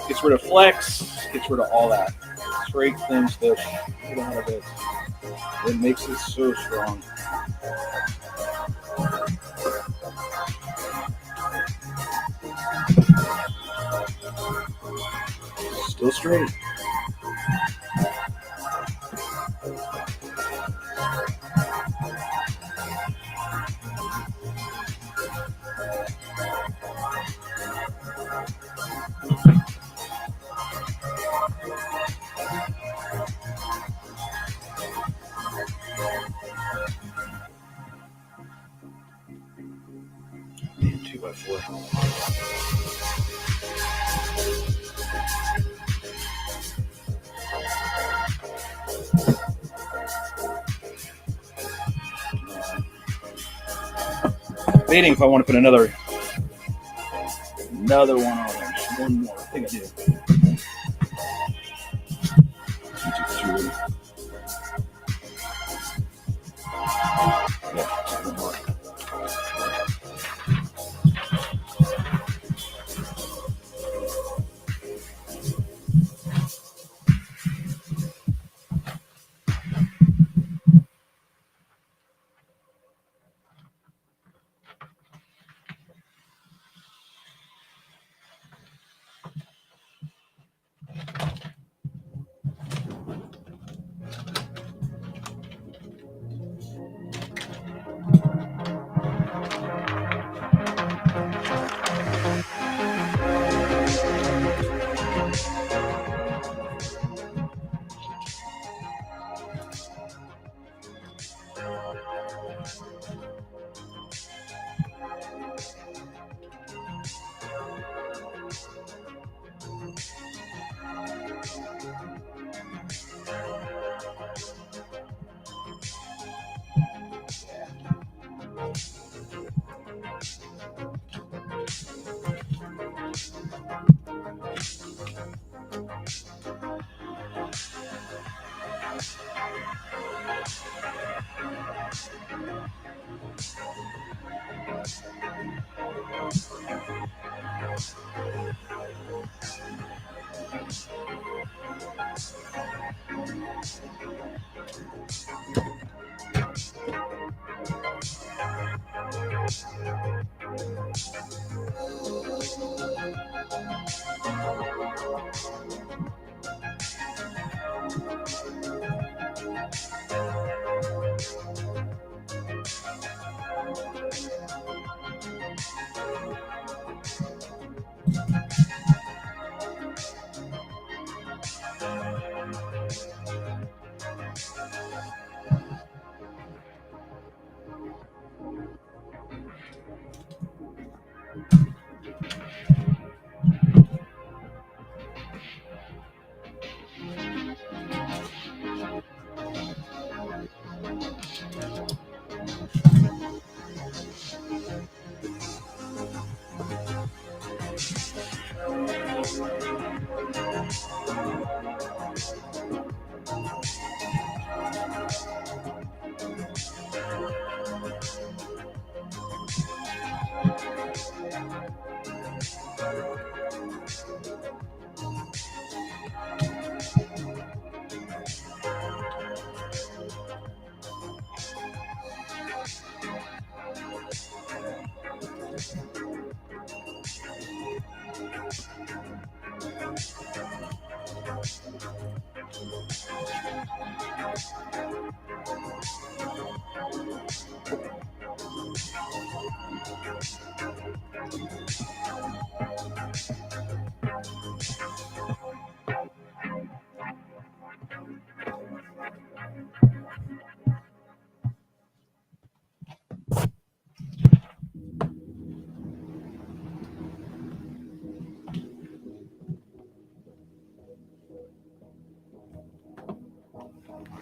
S2: Gets rid of flex, gets rid of all that. Straight, thin, stiff. Get out of it. It makes it so strong. Still straight. Man, 2x4. Debating if I want to put another one on there. Just one more. I think I do. Yeah, just one more.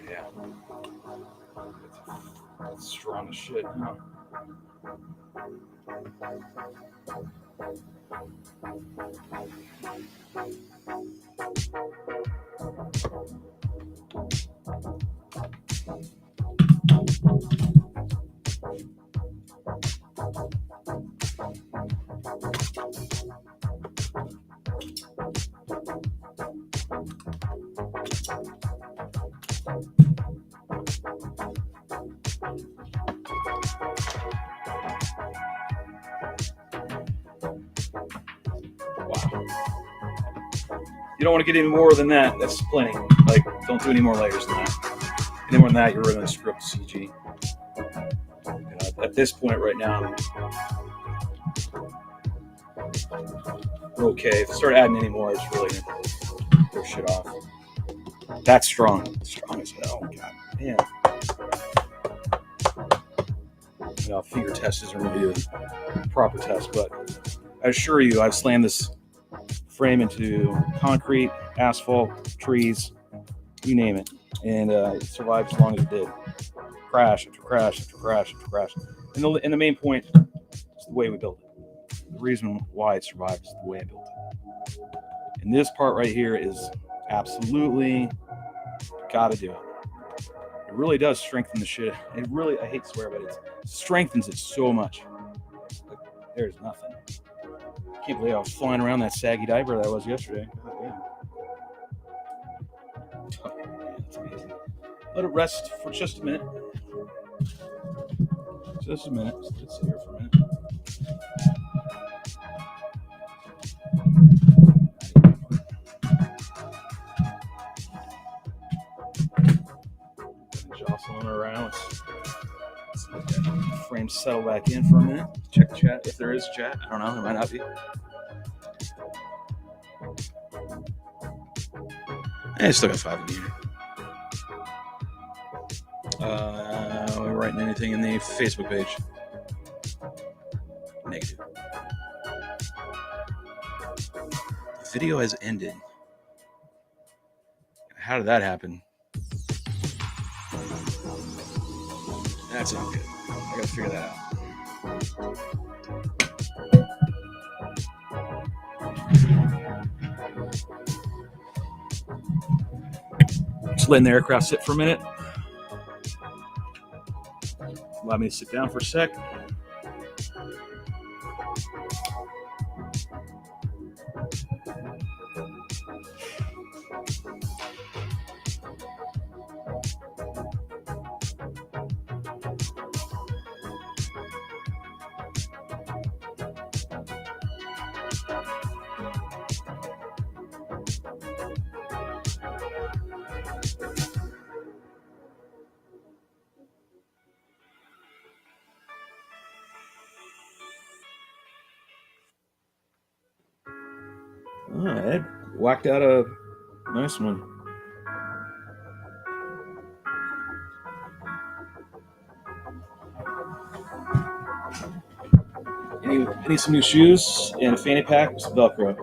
S2: Yeah. That's strong as shit, huh? You don't want to get any more than that. That's plenty. Like, don't do any more layers than that. Any more than that, you're really going to screw up the CG. At this point right now, we're okay. If I start adding any more, it's really going to throw shit off. That's strong. Strong as hell. God damn. Finger test isn't really a proper test, but I assure you, I've slammed this frame into concrete, asphalt, trees, you name it, and it survived as long as it did. Crash after crash after crash after crash. And the main point is the way we built it. The reason why it survived is the way I built it. And this part right here is absolutely gotta do it. It really does strengthen the shit. It really, I hate to swear, but it strengthens it so much. Like, there's nothing. I can't believe I was flying around that saggy diaper that I was yesterday. God damn. That's amazing. Let it rest for just a minute. Just a minute. Let's sit here for a minute. Jostling around. Let's let that frame settle back in for a minute. Check the chat. If there is chat, I don't know. There might not be.
S1: I still got 5 in here. Are we writing anything in the Facebook page? Negative. The video has ended. How did that happen? That's not good. I gotta figure that out.
S2: Just letting the aircraft sit for a minute. Allow me to sit down for a sec. All right, whacked out a nice one. I need some new shoes and a fanny pack with some Velcro.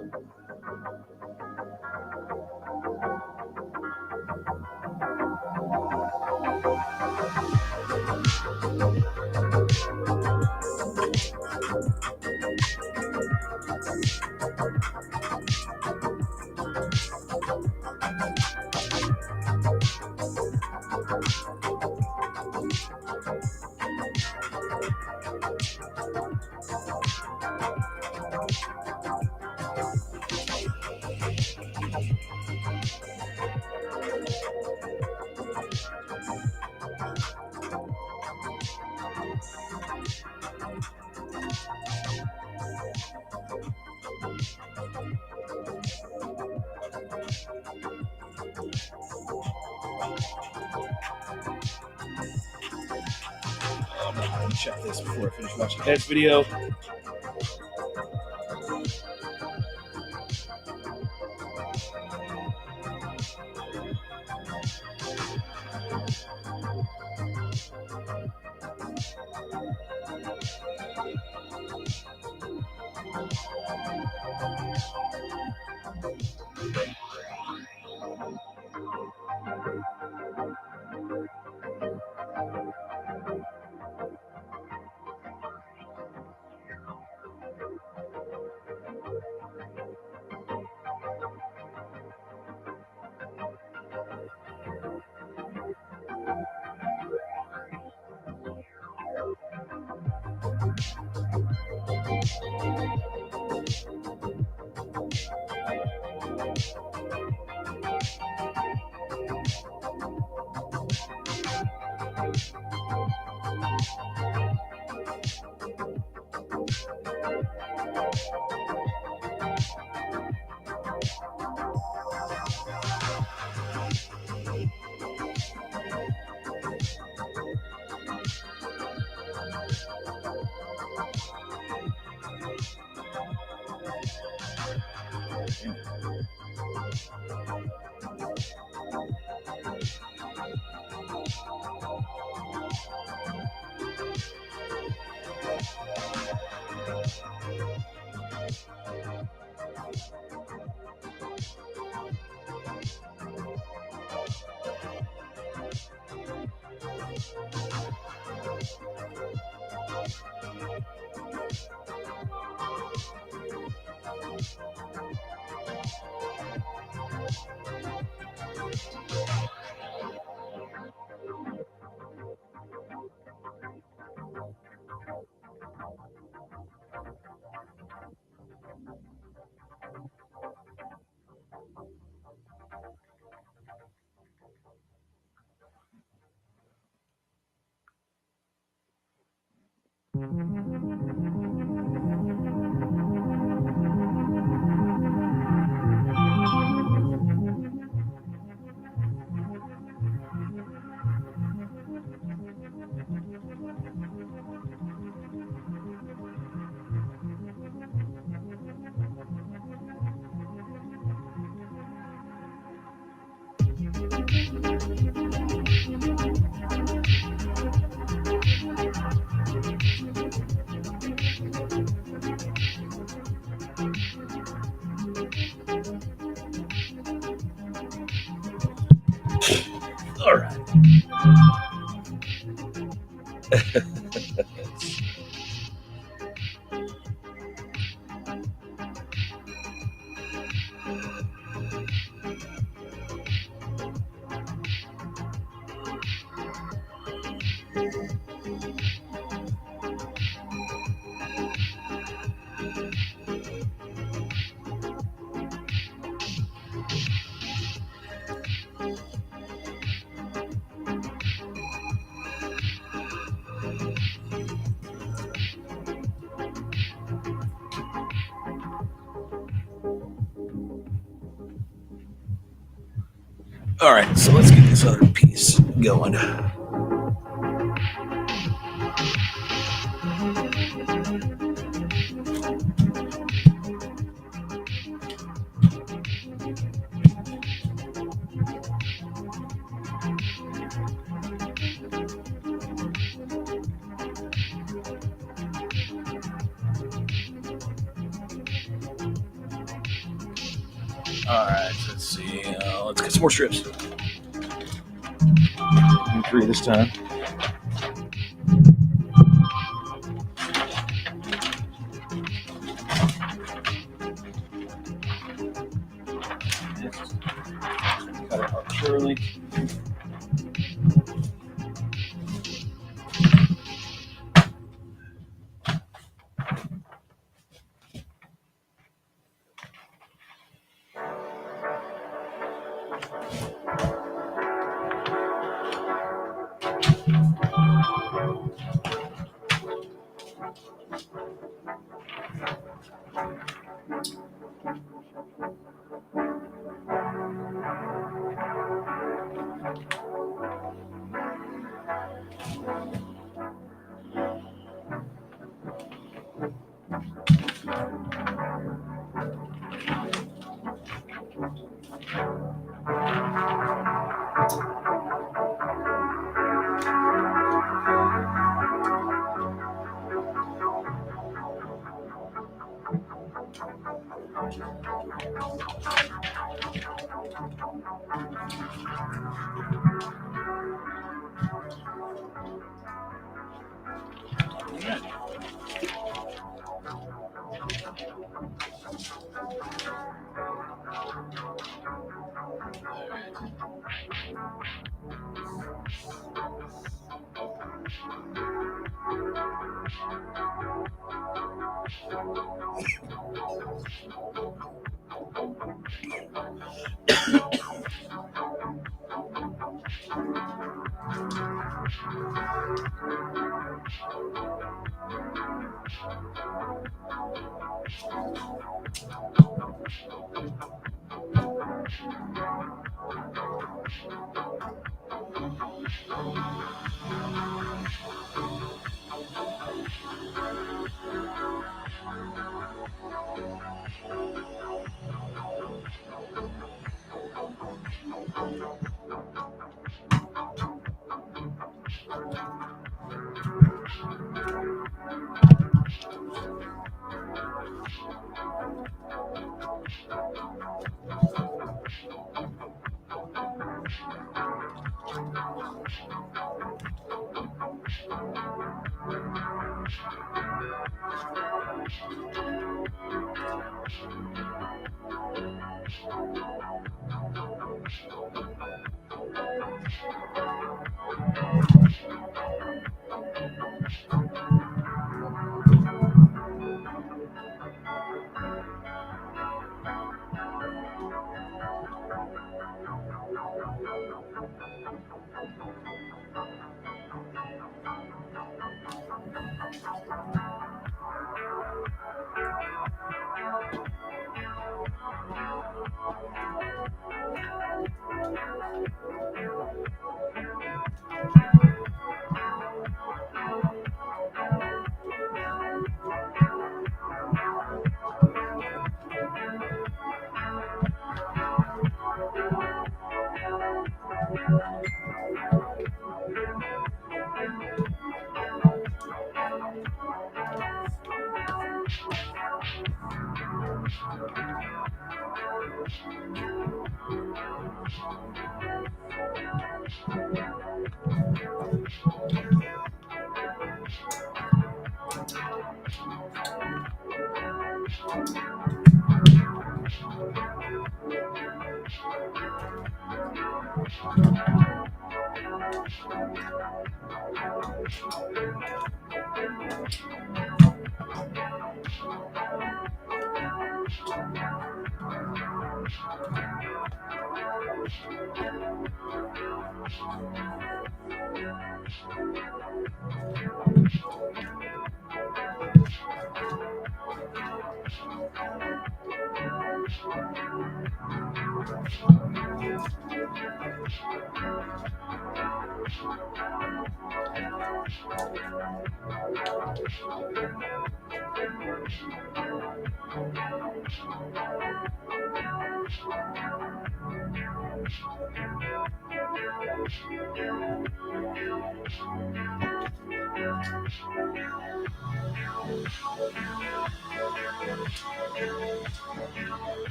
S2: Let me check this before I finish watching Ed's video. All right. All right, so let's get this other piece going. All right, so let's see. Let's get some more strips. 3 this time. Cut it arbitrarily.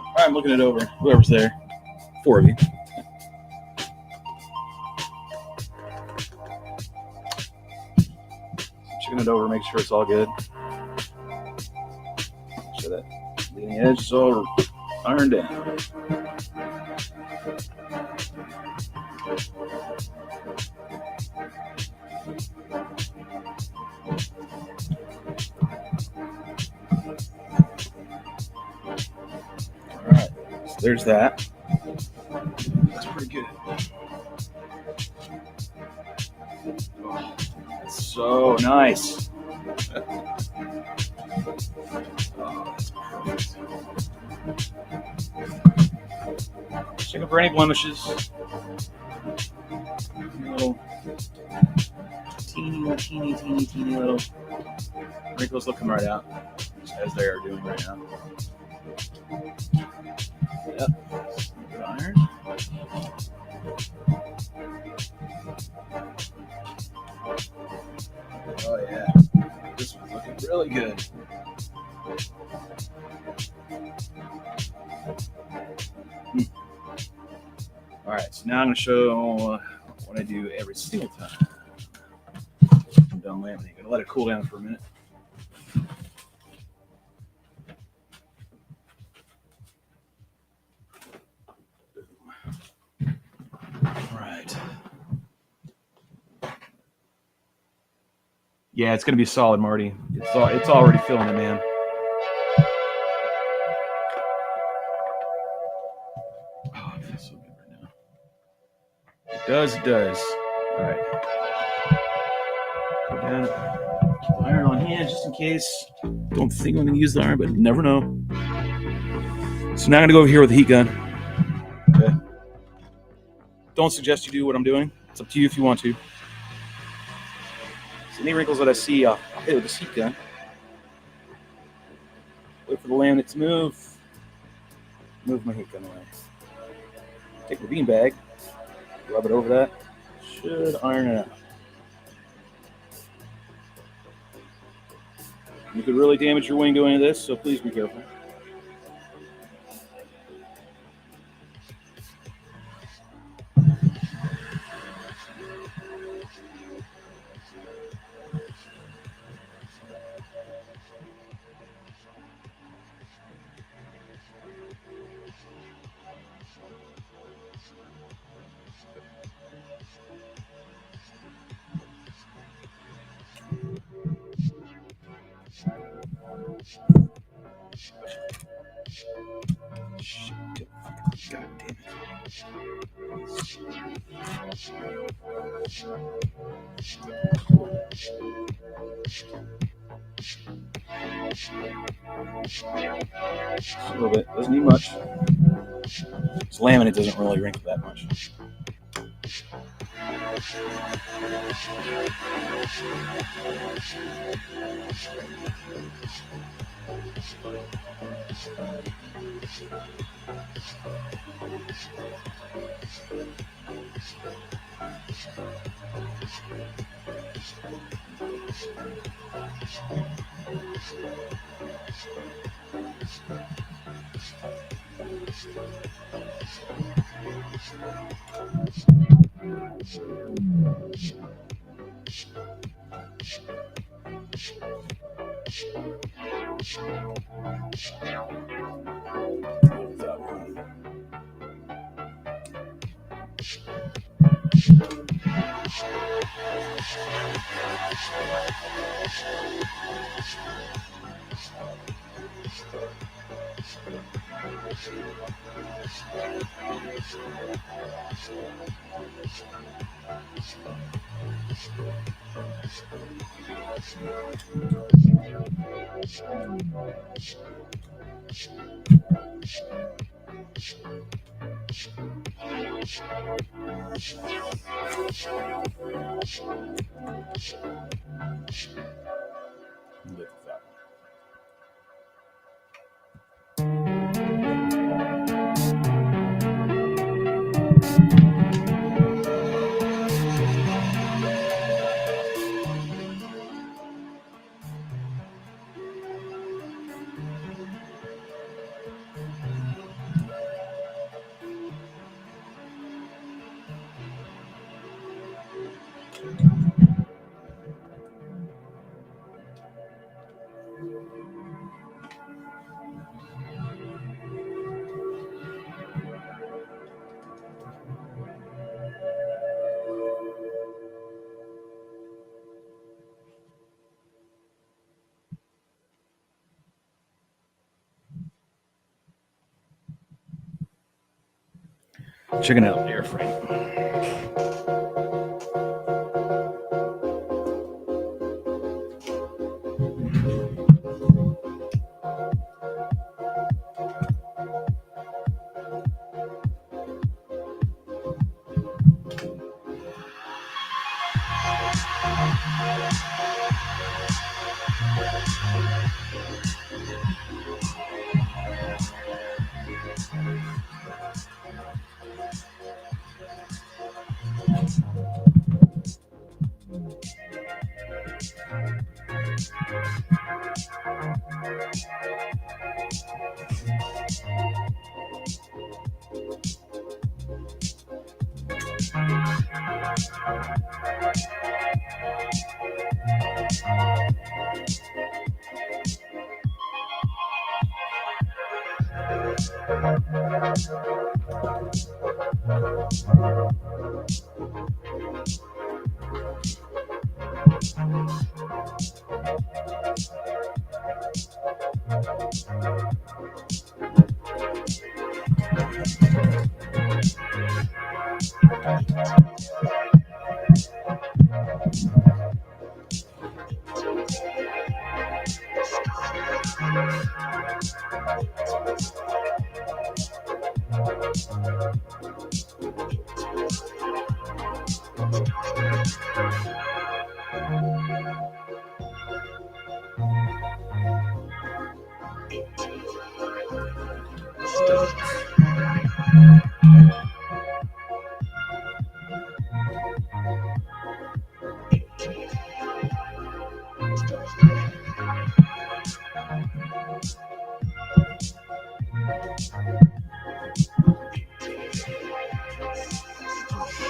S2: All right, I'm looking it over. Whoever's there. 4 of you. Checking it over, make sure it's all good. Make sure that leading edge is all ironed down. All right, so there's that. That's pretty good. Oh, that's so nice. Checking for any blemishes. Little teeny little wrinkles will come right out, just as they are doing right now. Yep. Good iron. Oh yeah, this one's looking really good. All right, so now I'm going to show what I do every single time I'm done laminating. I'm going to let it cool down for a minute. All right. Yeah, it's going to be solid, Marty. It's already feeling it, man. Oh, it feels so good right now. It does. All right. Put down iron on hand just in case. Don't think I'm going to use the iron, but never know. So now I'm going to go over here with the heat gun. Okay. Don't suggest you do what I'm doing. It's up to you if you want to. So any wrinkles that I see, I'll hit with the heat gun. Wait for the laminate to move. Move my heat gun away. Take the beanbag, rub it over that. Should iron it out. You could really damage your wing doing any of this, so please be careful. Shit. God damn it. Just a little bit. Doesn't need much. This laminate doesn't really wrinkle that much. Checking out the airframe.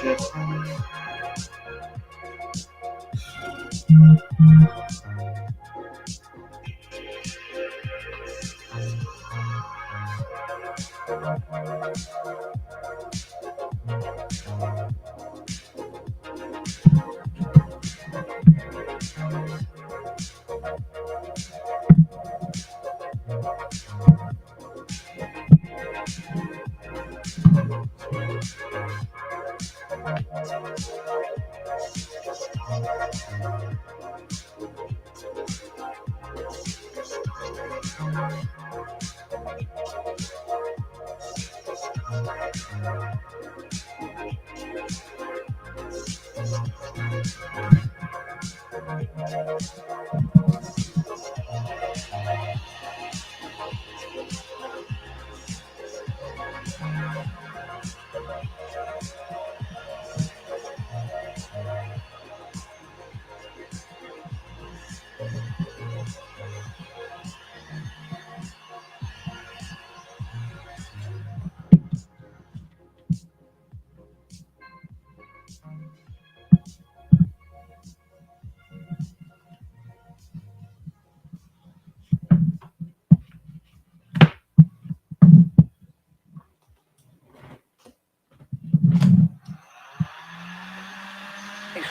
S2: Shit.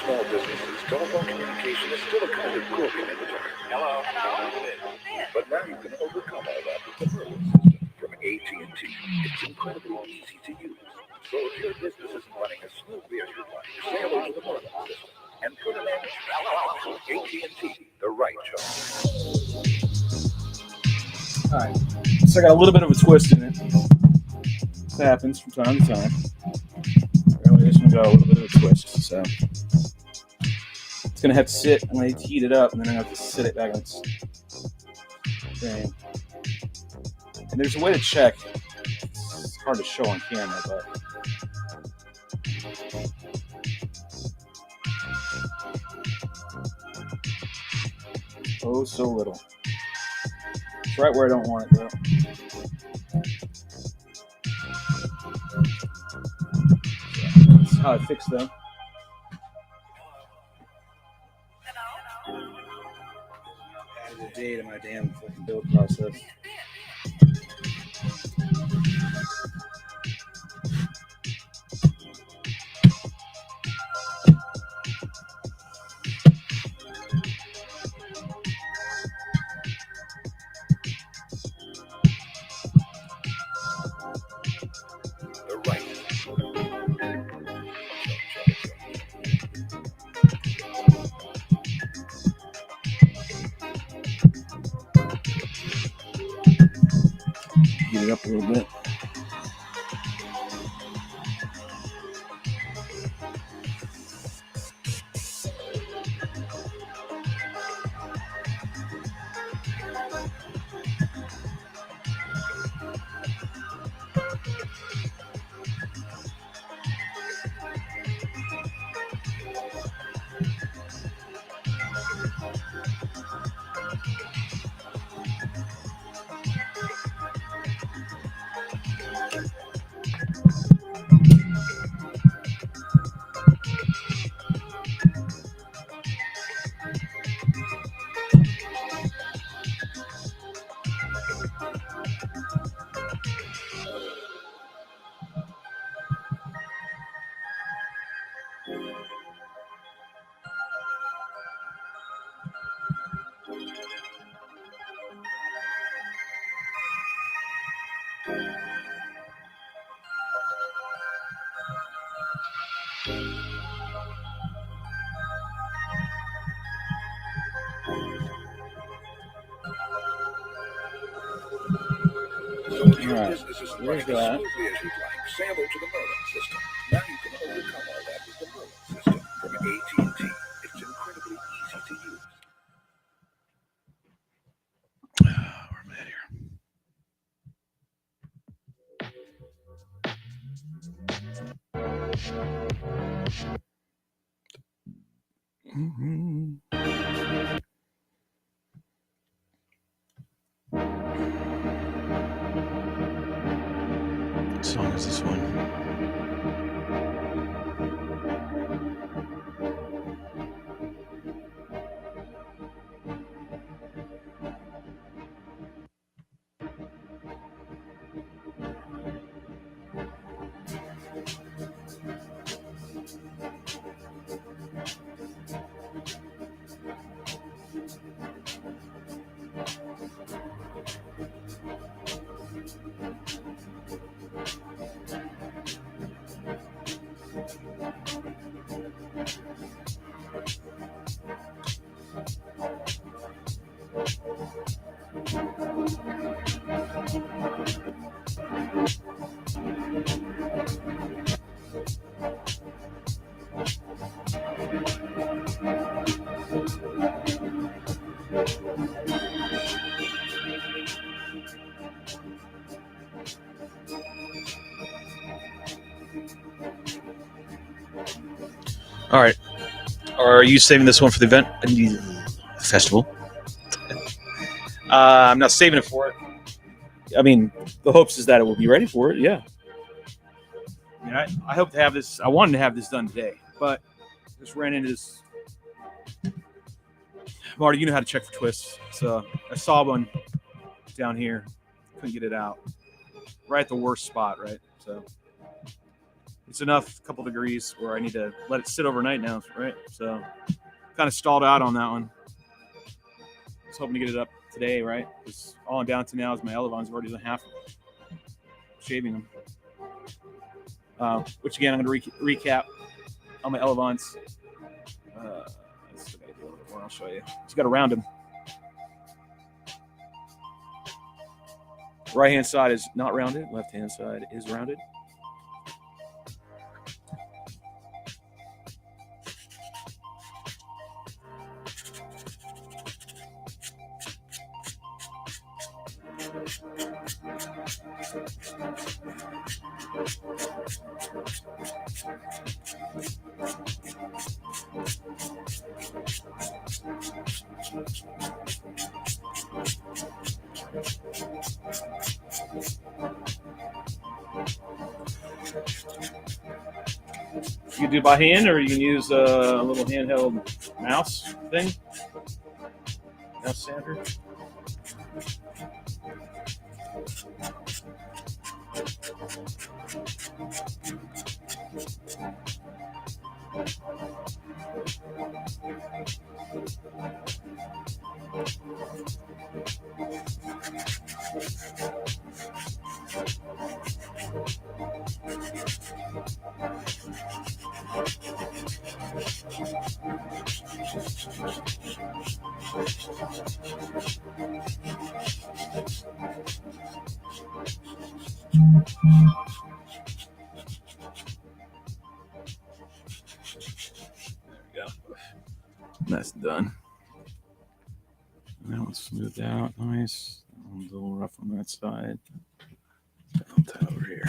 S3: Small businesses, telephone communication is still a kind of broken in the dark. Hello. But now you can overcome all that with the Merlin system from AT&T. It's incredibly easy to use. So if your business isn't running as smoothly as you'd like, say hello to the Merlin system and put an end to AT&T, the right choice.
S2: All right. So I got a little bit of a twist in it. This happens from time to time. Apparently this one got a little bit of a twist, so it's gonna have to sit. I'm gonna heat it up, and then I'm gonna have to sit it back on its thing. And there's a way to check. It's hard to show on camera, but oh, so little. It's right where I don't want it, though. That's how I fix them. Added a day to my damn fucking build process.
S3: The right.
S2: Heat it up a little bit.
S3: So if your
S2: Alright,
S3: business isn't
S2: there's
S3: running as
S2: that.
S3: smoothly as you'd like, say hello to the Merlin system. Now you can overcome all that with the Merlin system from AT&T. It's incredibly easy to use.
S1: Where am I at here? song is this one? All right. Are you saving this one for the event festival? I'm not saving it for it. I mean, the hopes is that it will be ready for it. Yeah. I mean, I hope to have this. I wanted to have this done today, but just ran into this. Marty, you know how to check for twists. So I saw one down here. Couldn't get it out. Right at the worst spot, right? So it's enough, a couple degrees, where I need to let it sit overnight now, right? So kind of stalled out on that one. I was hoping to get it up today, right? Because all I'm down to now is my Elevons. I've already done half of them, shaving them. Which again, I'm going to recap on my Elevons. I still got to do a little bit more. I'll show you. Just got to round them. Right hand side is not rounded. Left hand side is rounded. You can do it by hand, or you can use a little handheld mouse thing. Mouse sander. That's done. That one's smoothed out, nice. That one's a little rough on that side. I'll tie over here.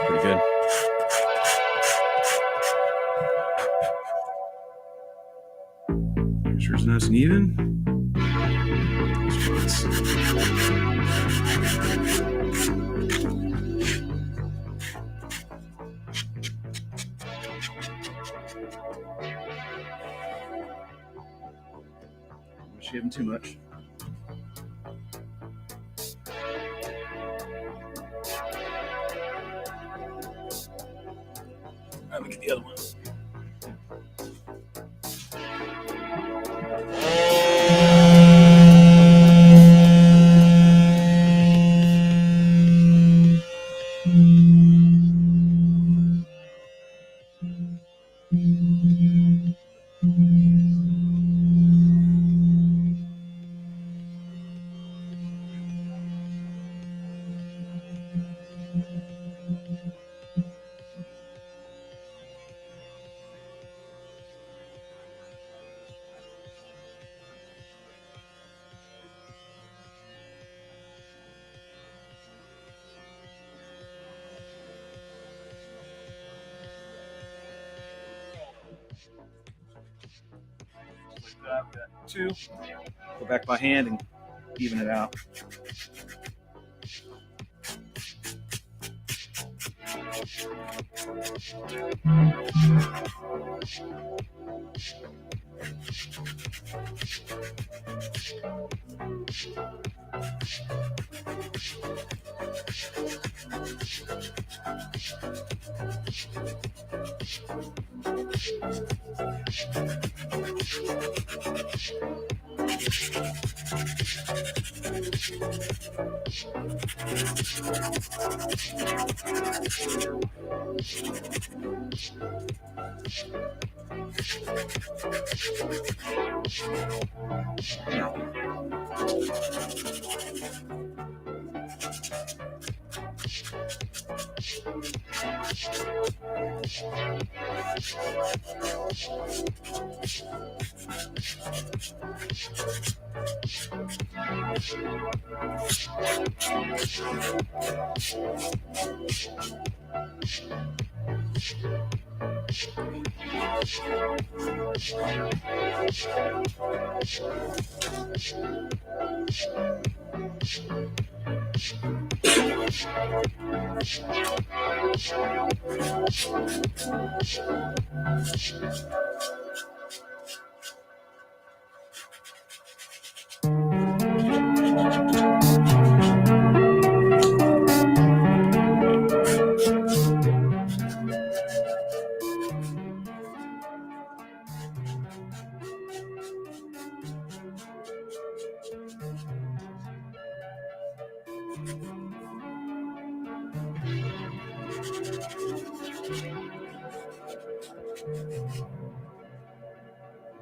S1: Pretty good. Make sure it's nice and even. Shaving too much. Let me get the other one.
S2: 2. Go back by hand and even it out.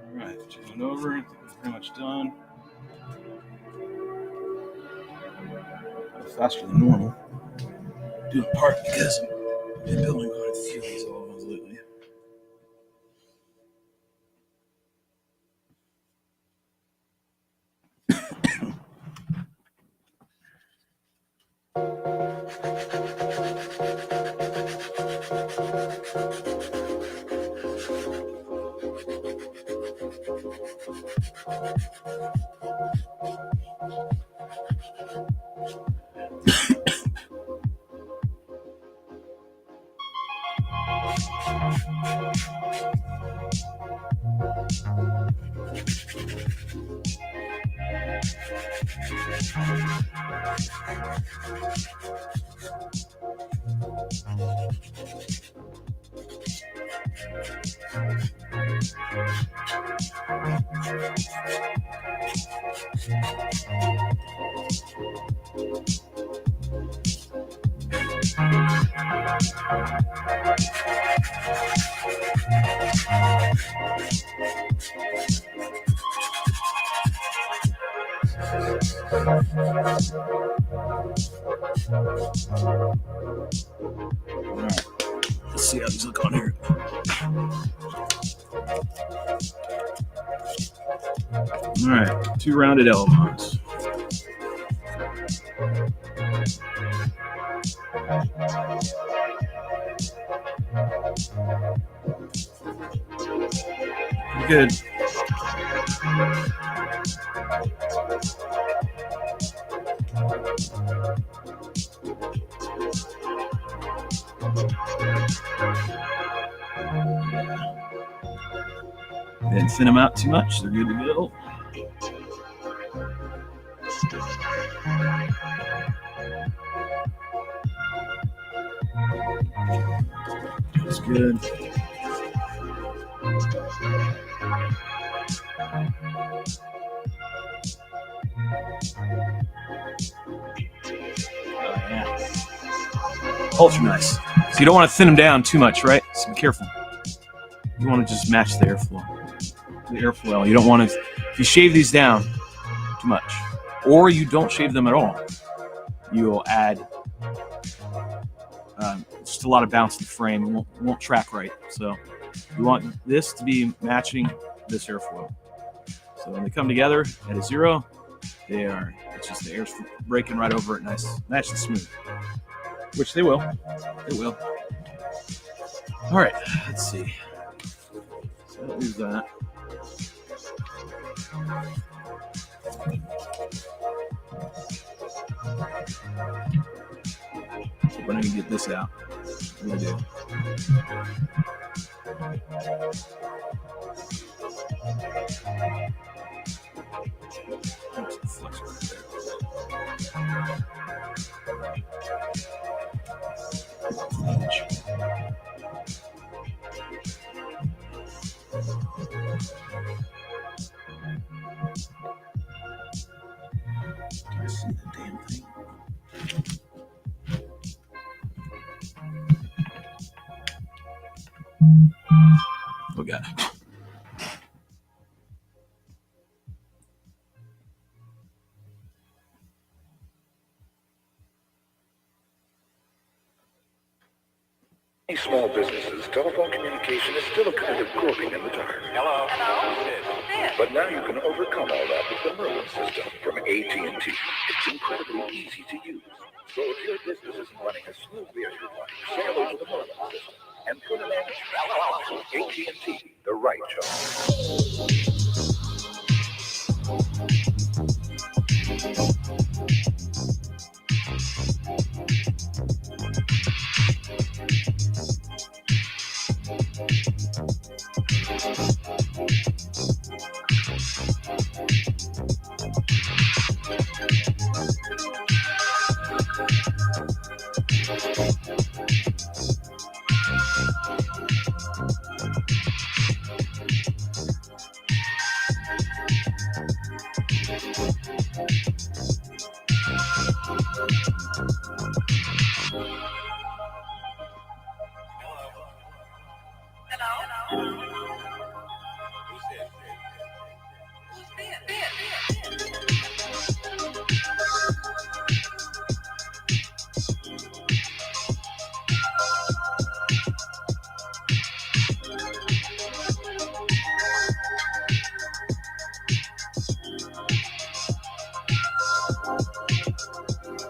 S2: All right, changing over. I think we're pretty much done. Faster than normal. Due in part because I've been building quite a few of these ovens lately. Alright, let's see how these look on here. Alright, 2 rounded elbows. Good. Didn't thin them out too much. They're good to go. That's good. Oh, yeah. Ultra nice. So you don't want to thin them down too much, right? So be careful. You want to just match the airflow. The airflow. You don't want to. If you shave these down too much, or you don't shave them at all, you will add just a lot of bounce in the frame. It won't track right. So you want this to be matching this airflow. So when they come together at a 0, they are. It's just the air's breaking right over it, nice and smooth. Which they will. They will. All right. Let's see. So that leaves that. When I can get this out, I'm gonna do. Okay.
S3: Small businesses, telephone communication is still a kind of groping in the dark. Hello. But now you can overcome all that with the Merlin system from AT&T. It's incredibly easy to use. So if your business isn't running as smoothly as you'd like, say hello to the Merlin system and put an end to AT&T, the right choice.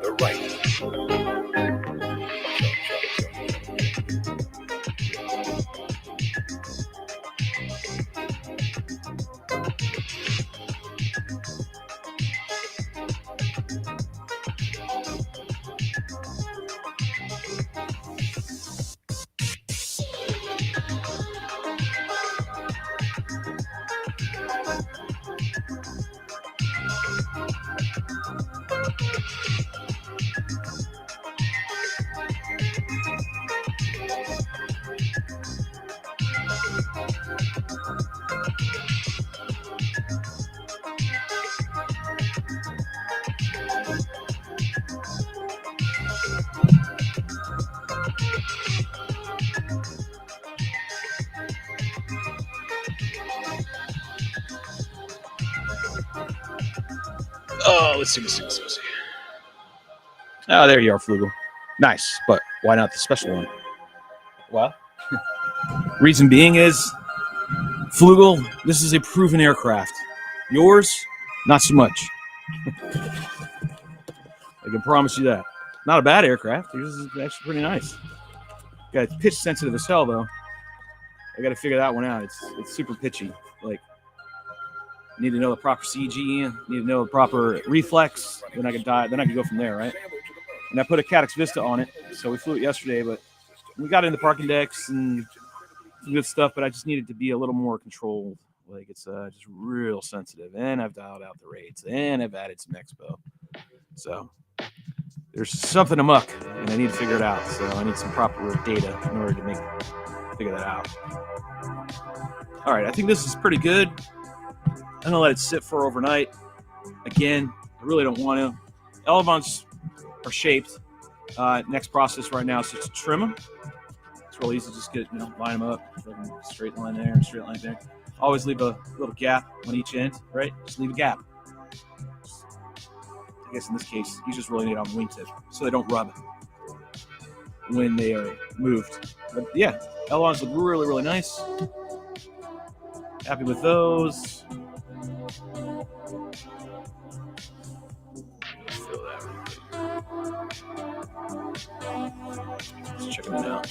S3: The right.
S2: Oh, let's see. Oh, there you are, Flugel. Nice, but why not the special one? Well, reason being is, Flugel, this is a proven aircraft. Yours, not so much. I can promise you that. Not a bad aircraft. Yours is actually pretty nice. Got pitch sensitive as hell though. I got to figure that one out. It's super pitchy. Like, need to know the proper CG. Need to know the proper reflex. Then I can die. Then I can go from there, right? And I put a Caddx Vista on it, so we flew it yesterday. But we got in the parking decks and some good stuff. But I just needed to be a little more controlled. Like, it's just real sensitive. And I've dialed out the rates, and I've added some expo. So there's something amuck, and I need to figure it out. So I need some proper data in order to figure that out. All right, I think this is pretty good. I'm gonna let it sit for overnight. Again, I really don't want to. Elevons are shaped. Next process right now is just to trim them. It's real easy to just line them up, straight line there and straight line there. Always leave a little gap on each end, right? Just leave a gap. I guess in this case, you just really need it on the wingtip so they don't rub when they are moved. But yeah, Elevons look really, really nice. Happy with those. Fill that real quick. Just checking it out.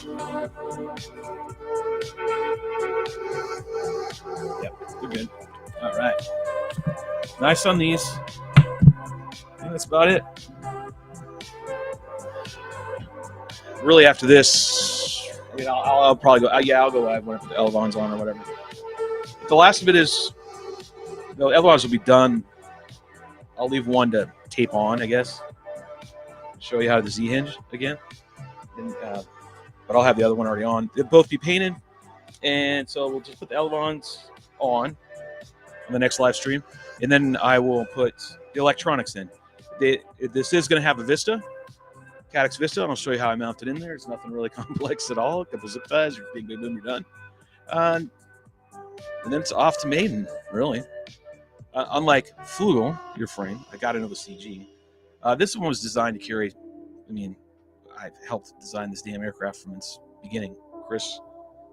S2: Yep, they're good. All right. Nice on these. I think that's about it.
S1: Really, after this, I mean, I'll probably go. I'll go live when I put the elevons on or whatever. The last of it is the elevons will be done. I'll leave one to tape on, I guess. Show you how to Z hinge again, and, but I'll have the other one already on. They'll both be painted, and so we'll just put the elevons on the next live stream, and then I will put the electronics in. This is going to have a Vista. Caddx Vista, and I'll show you how I mount it in there. It's nothing really complex at all. A couple zip ties, you're big, boom, you're done. And then it's off to Maiden, really. Unlike Flugel, your frame, I got into the CG. This one was designed to carry, I mean, I helped design this damn aircraft from its beginning. Chris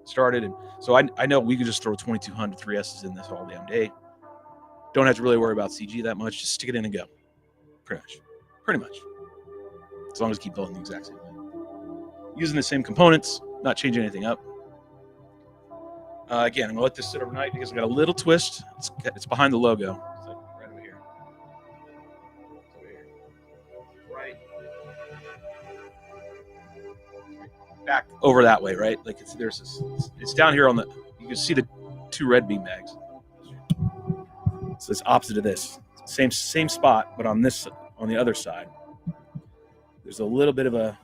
S1: started, and so I know we could just throw 2200 3S's in this all damn day. Don't have to really worry about CG that much. Just stick it in and go. Pretty much. As long as you keep building the exact same thing. Using the same components, not changing anything up. Again, I'm going to let this sit overnight because I've got a little twist. It's behind the logo. It's like right over here. It's over here. Right. Back over that way, right? Like it's down here on the, you can see the two red beam bags. So it's opposite of this. Same spot, but on the other side. There's a little bit of a,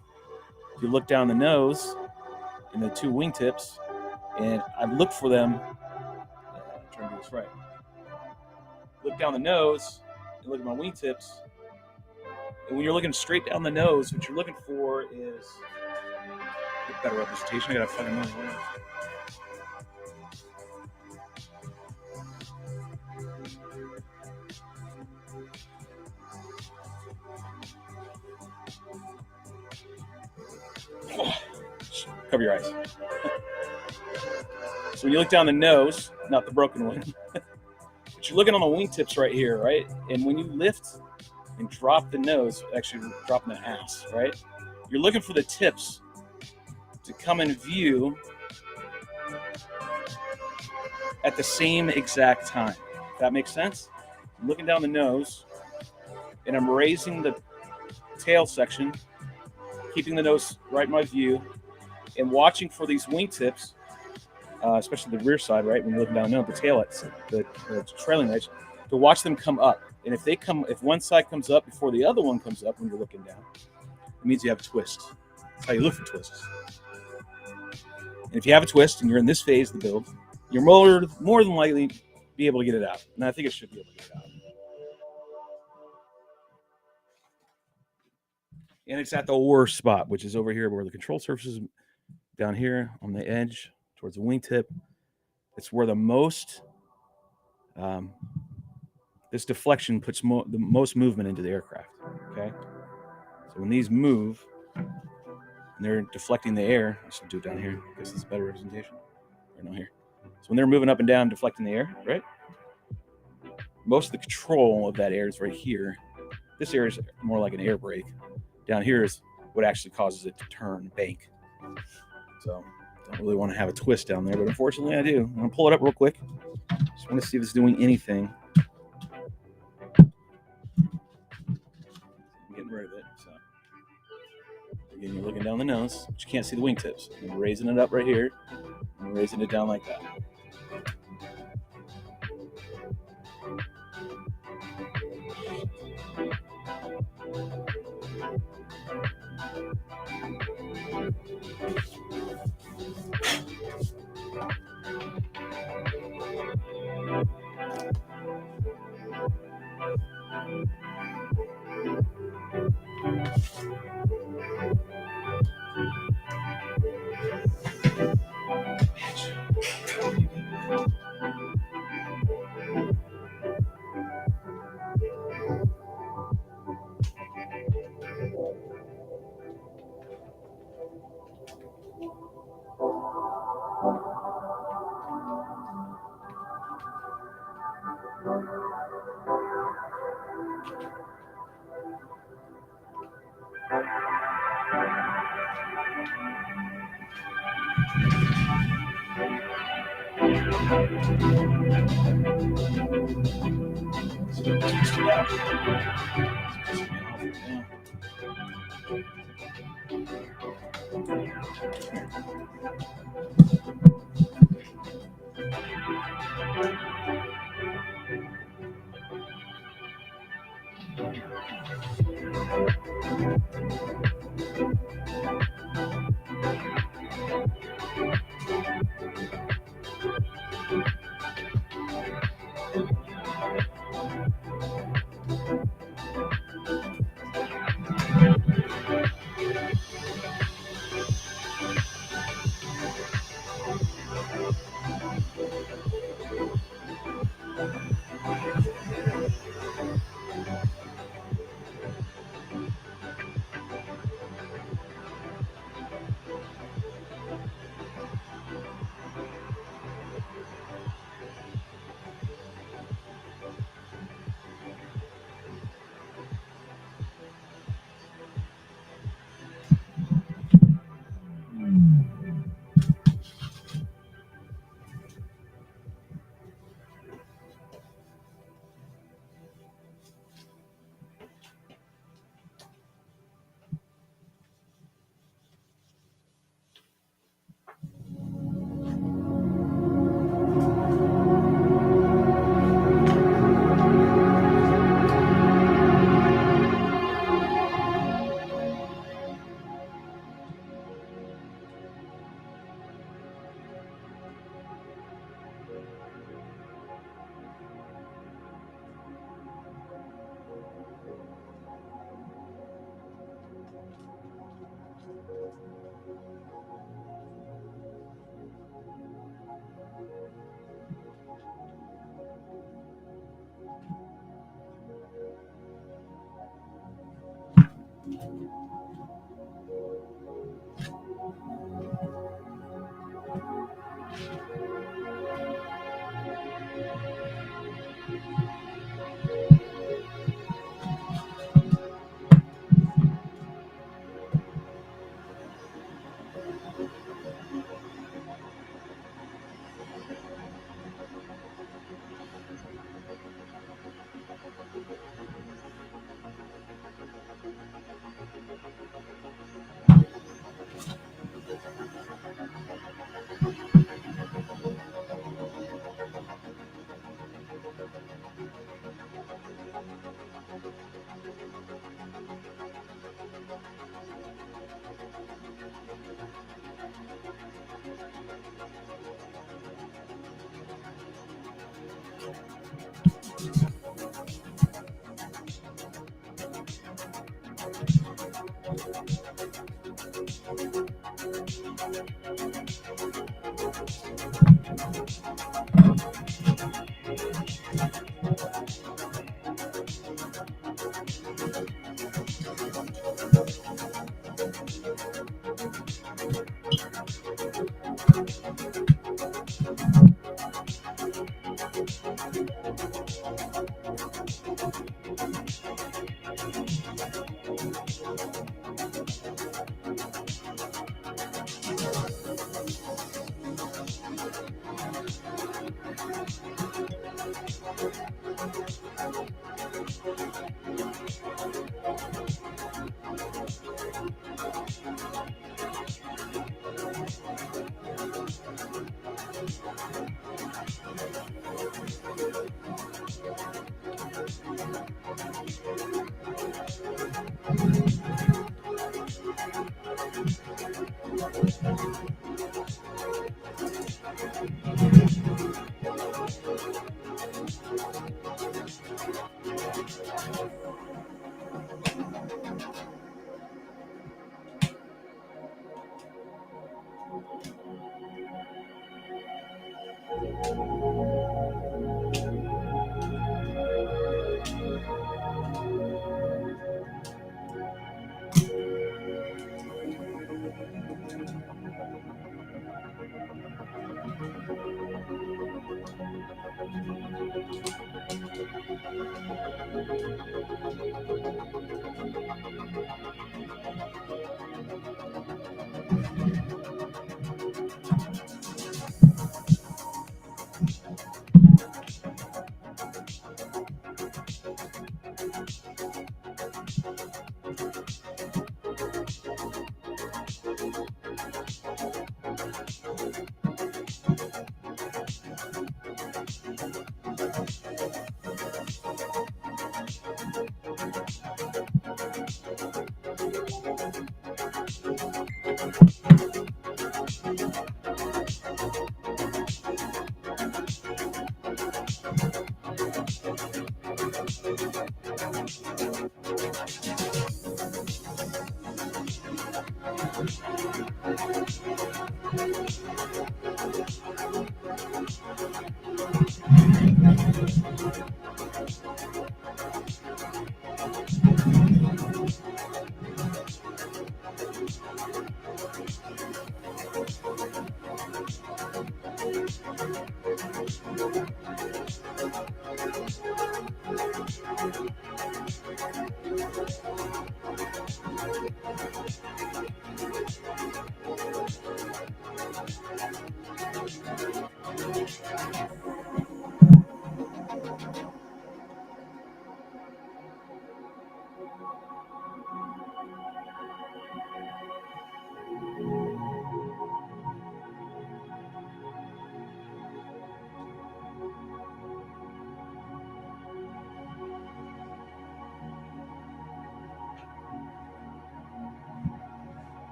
S1: if you look down the nose and the two wingtips, and I look for them, I'm trying to do this right. Look down the nose and look at my wingtips. And when you're looking straight down the nose, what you're looking for is a better representation. I gotta fucking know. Cover your eyes. So when you look down the nose, not the broken one, but you're looking on the wingtips right here, right? And when you lift and drop the nose, actually dropping the ass, right? You're looking for the tips to come in view at the same exact time. If that makes sense? I'm looking down the nose, and I'm raising the tail section, keeping the nose right in my view, and watching for these wingtips, especially the rear side, right? When you're looking down the tailets, the trailing edge, to watch them come up. And if one side comes up before the other one comes up when you're looking down, it means you have a twist. That's how you look for twists. And if you have a twist and you're in this phase of the build, you're more than likely be able to get it out. And I think it should be able to get it out. And it's at the worst spot, which is over here where the control surface is down here on the edge towards the wingtip. It's where the most, this deflection puts the most movement into the aircraft, okay? So when these move, and they're deflecting the air, I should do it down here because it's a better representation. Right now here. So when they're moving up and down, deflecting the air, right? Most of the control of that air is right here. This air is more like an air brake. Down here is what actually causes it to turn, bank. So don't really want to have a twist down there, but unfortunately I do. I'm going to pull it up real quick. Just want to see if it's doing anything. I'm getting rid of it. So again, you're looking down the nose, but you can't see the wingtips. I'm raising it up right here. I'm raising it down like that.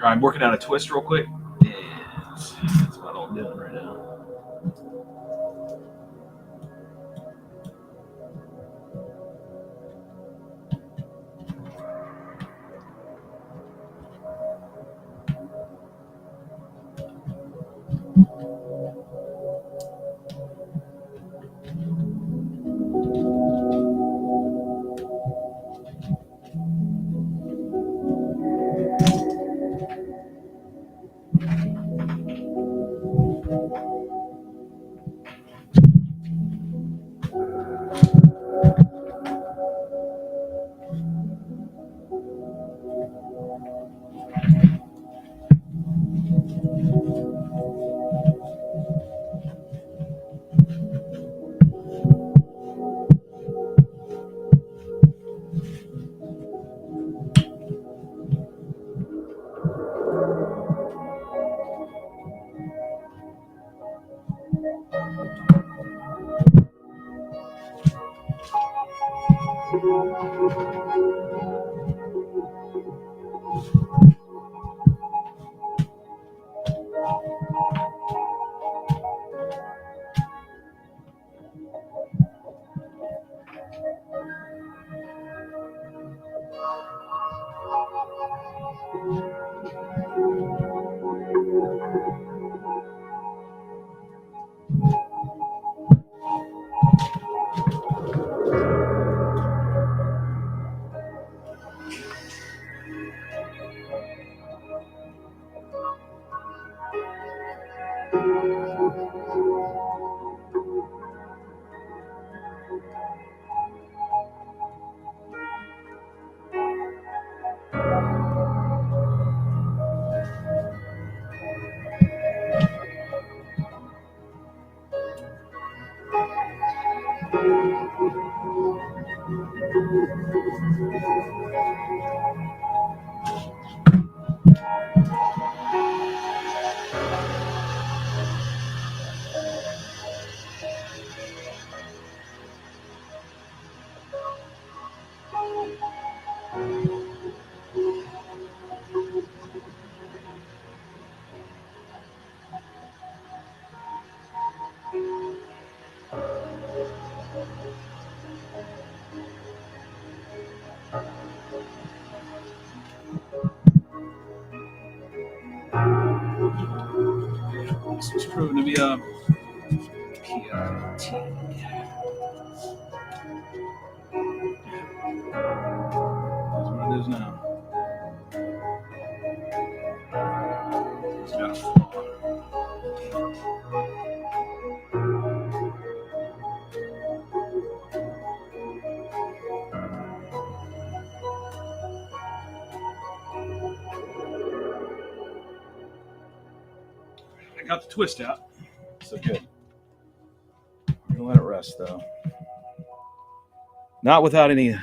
S2: All right, I'm working on a twist real quick. And that's about all I'm doing right now. This was proven to be a PIT. That's what it is now. It's got a flaw. I got the twist out, so good. I'm gonna let it rest though. Not without any.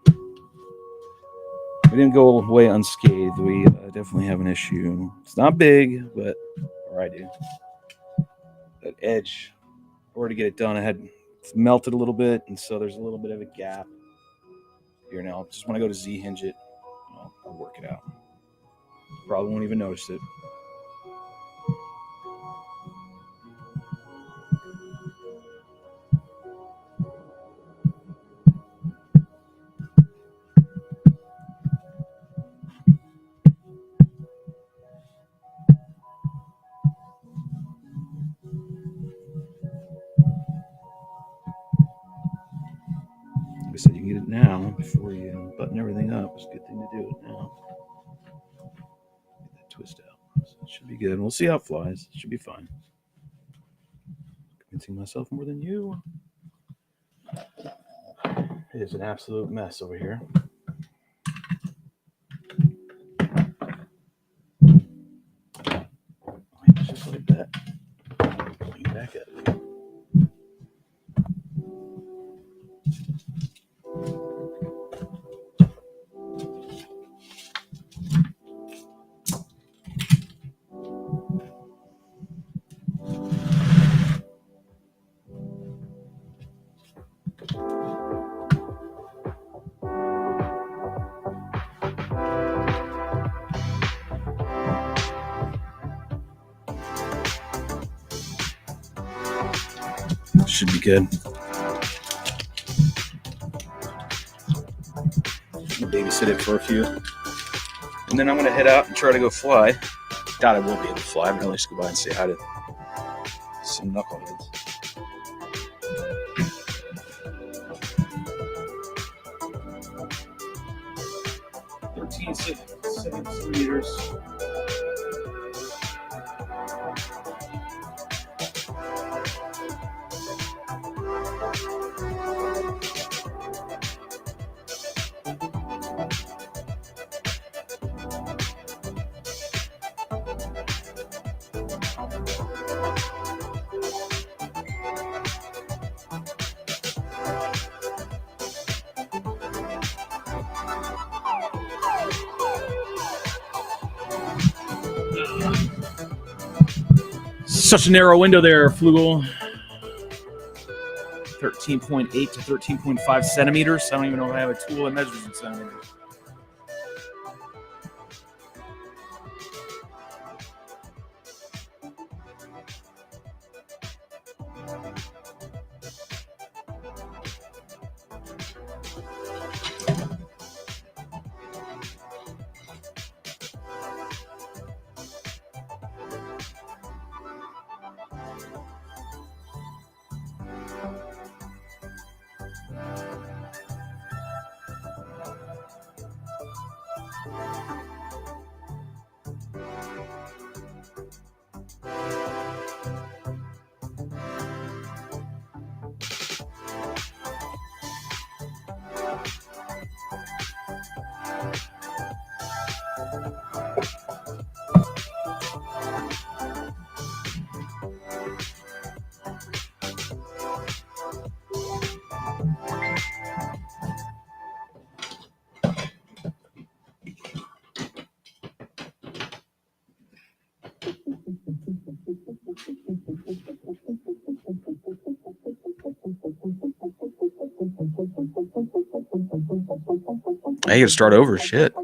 S2: We didn't go away unscathed. We definitely have an issue. It's not big, but or I do. That edge, in order to get it done, it's melted a little bit, and so there's a little bit of a gap here now. Just when I go to Z hinge it, I'll work it out. Probably won't even notice it. Like I said, you can get it now before you button everything up. It's a good thing to do it now. Get that twist out. So it should be good. We'll see how it flies. It should be fine. Convincing myself more than you. It is an absolute mess over here. Just like that. Lean back up. Should be good. I'll babysit it for a few. And then I'm going to head out and try to go fly. Doubt I will be able to fly. I'm going to just go by and say hi to some knuckleheads. Centimeters. Such a narrow window there, Flugel. 13.8 to 13.5 centimeters. I don't even know if I have a tool that measures in centimeters. I gotta start over. Shit.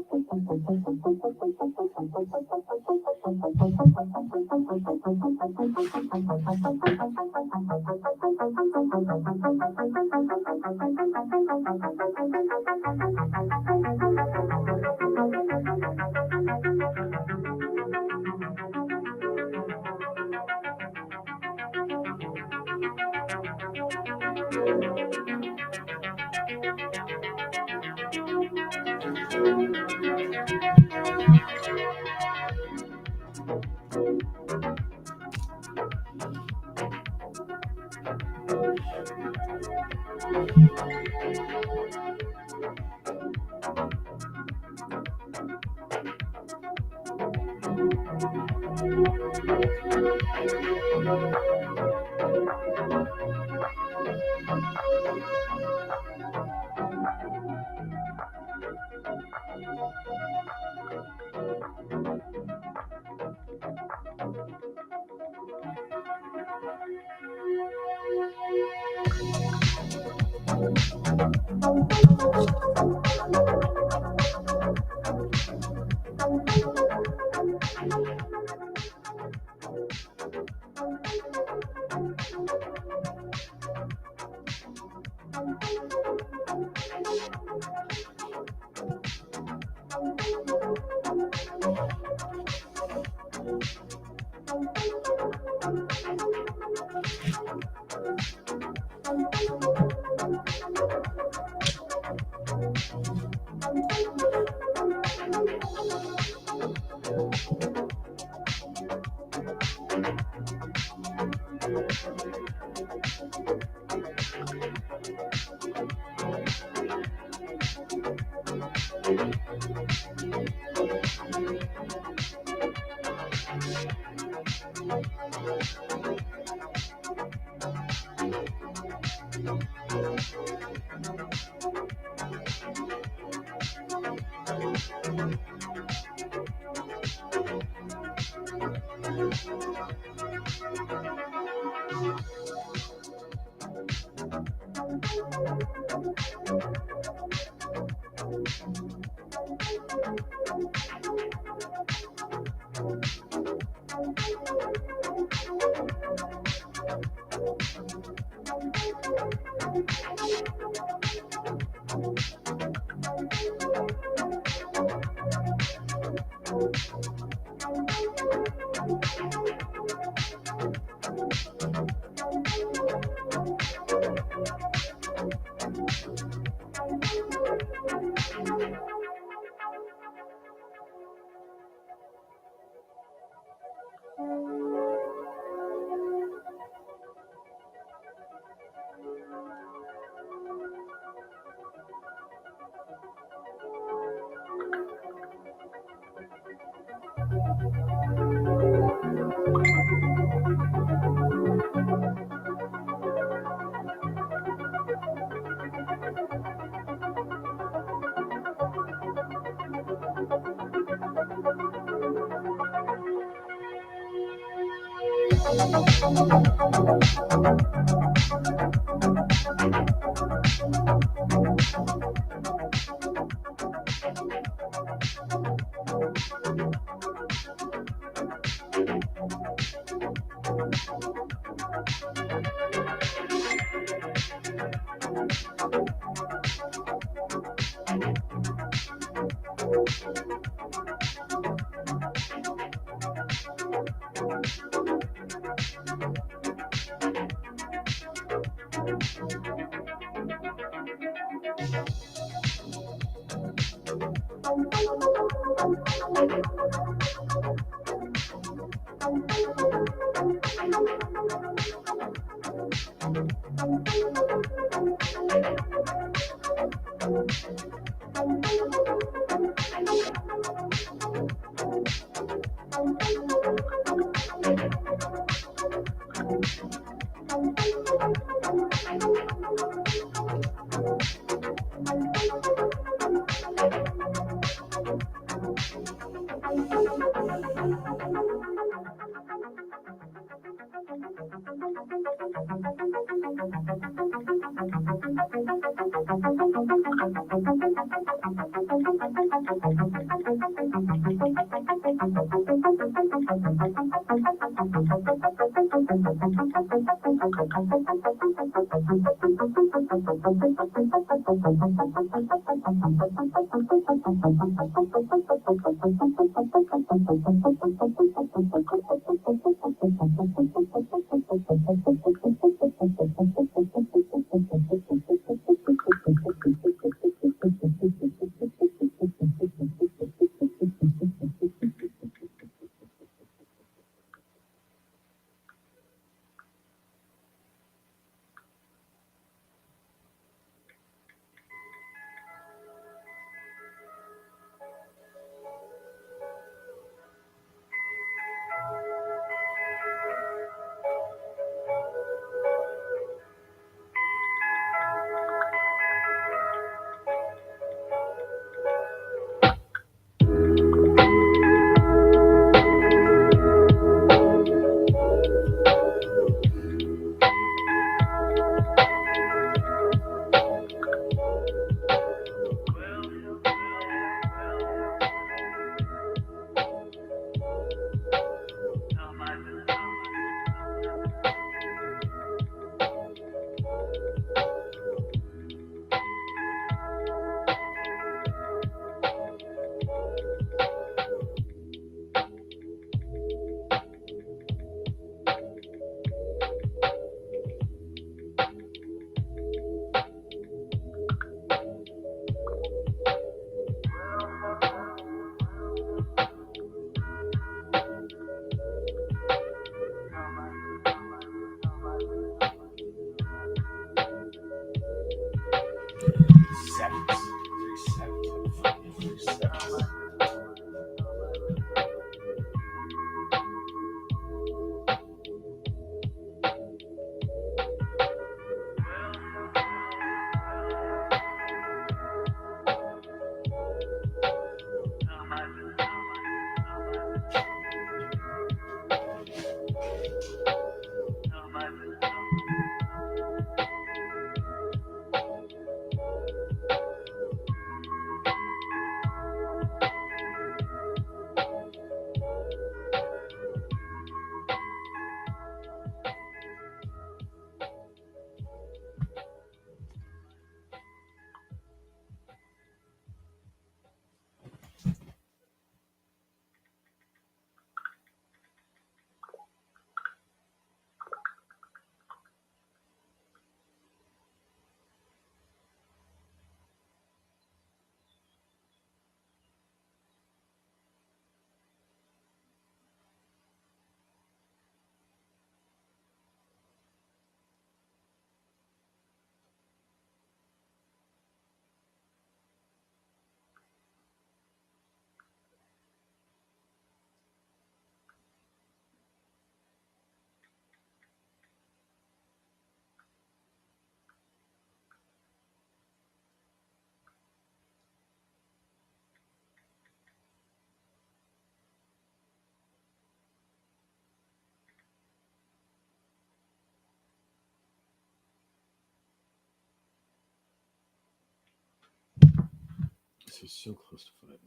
S2: so close to 5.5.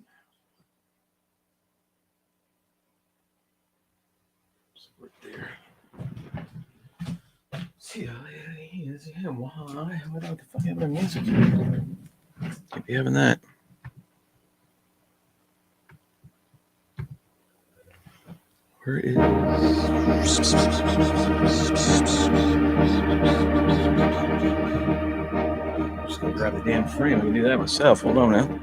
S2: So right there. See how it is. Yeah, why? What the fuck happened to music?
S1: Can't be having that. Where is?
S2: I'm just gonna grab the damn frame. I can do that myself. Hold on now.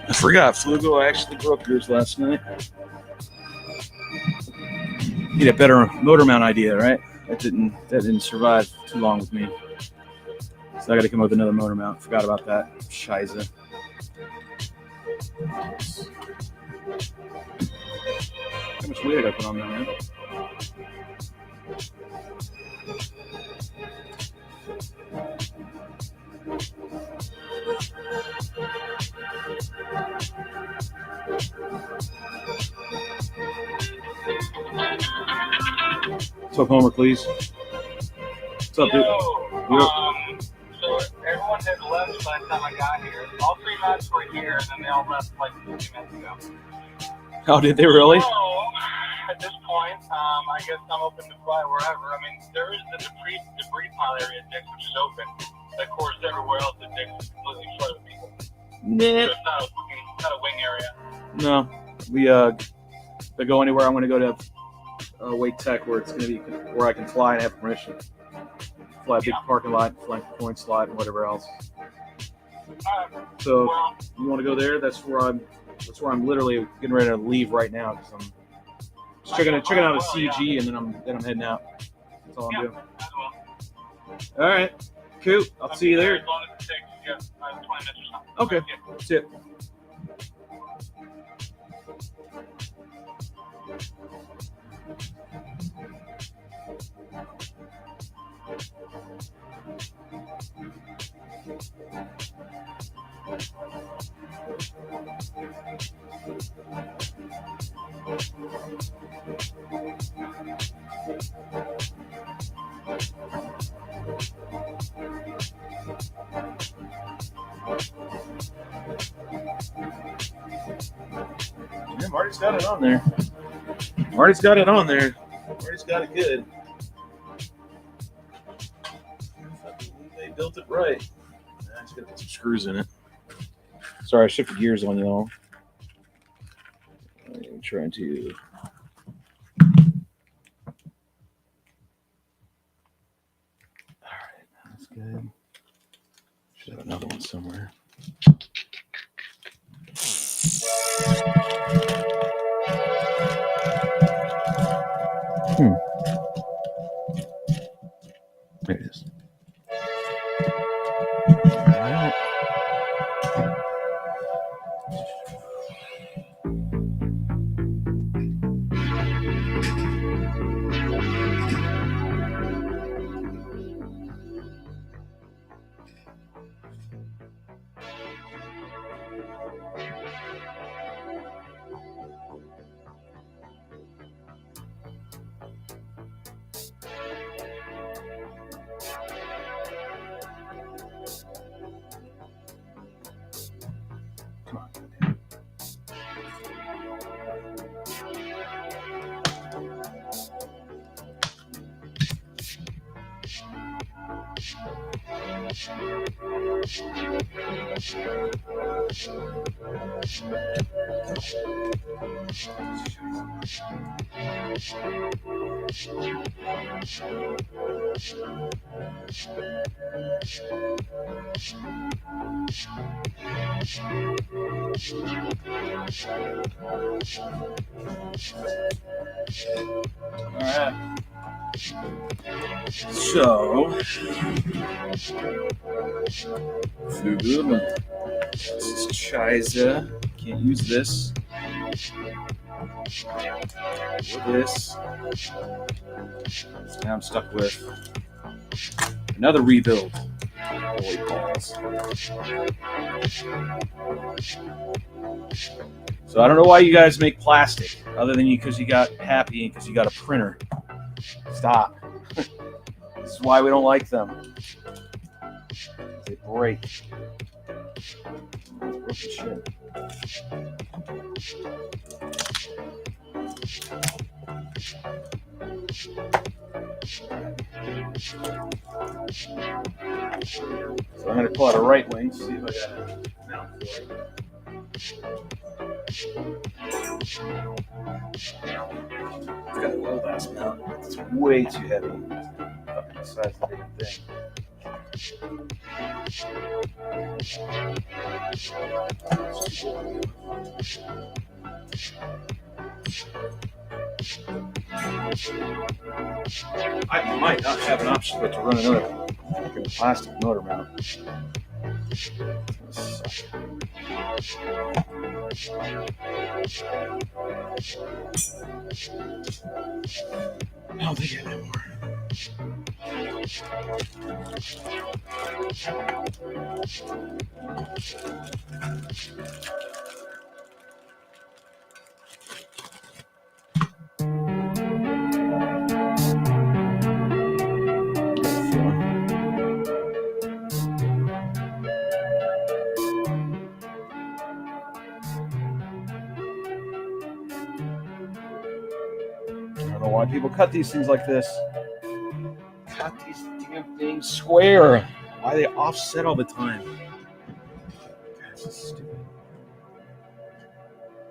S1: I forgot, Flugo actually broke yours last night.
S2: Need a better motor mount idea, right? That didn't survive too long with me. So I got to come up with another motor mount. Forgot about that. Shiza. How much weight did I put on there, man? What's up, Homer, please? What's up, dude?
S4: So everyone had left by the time I got here. All 3 mats were here, and then they all left like 50 minutes ago.
S2: Oh, did they really?
S4: So at this point, I guess I'm open to fly wherever. I mean, there is the debris pile area at Dick's, which is open. Of course, everywhere else at Dick's is completely short of people.
S2: Nah.
S4: So it's not a wing area.
S2: No. We if I go anywhere, I'm gonna go to Wake Tech, where it's gonna be where I can fly and have permission. Fly a big parking lot, fly point slot, and whatever else. So
S4: Well,
S2: you want to go there? That's where I'm literally getting ready to leave right now because I'm just checking out a CG, and then I'm heading out. That's all I'm doing.
S4: as well.
S2: All right, cool. I'll see you there.
S4: As long as it takes 20 minutes or something.
S2: Okay,
S4: Yeah.
S2: see it. Yeah, Marty's got it on there. Marty's got it on there. Marty's got it good. They built it right. I just gotta put some screws in it. Sorry, I shifted gears on y'all. I'm trying to. Alright, that's good. Should have another one somewhere. There it is. Alright. All right. So, Fugu, this is Chiza. Can't use this. Or this. So now I'm stuck with another rebuild. Holy balls. So I don't know why you guys make plastic, other than because you got happy and because you got a printer. Stop. This is why we don't like them. They break. Broken shit. So I'm going to pull out a right wing, see if I got a mount for it. It's got a low last mount. It's way too heavy. Fucking the size of the damn thing. I might not have an option but to run another fucking plastic motor mount. I don't think I have any more. I don't know why people cut these things like this. Cut these damn things square. Why they offset all the time? God, this is stupid.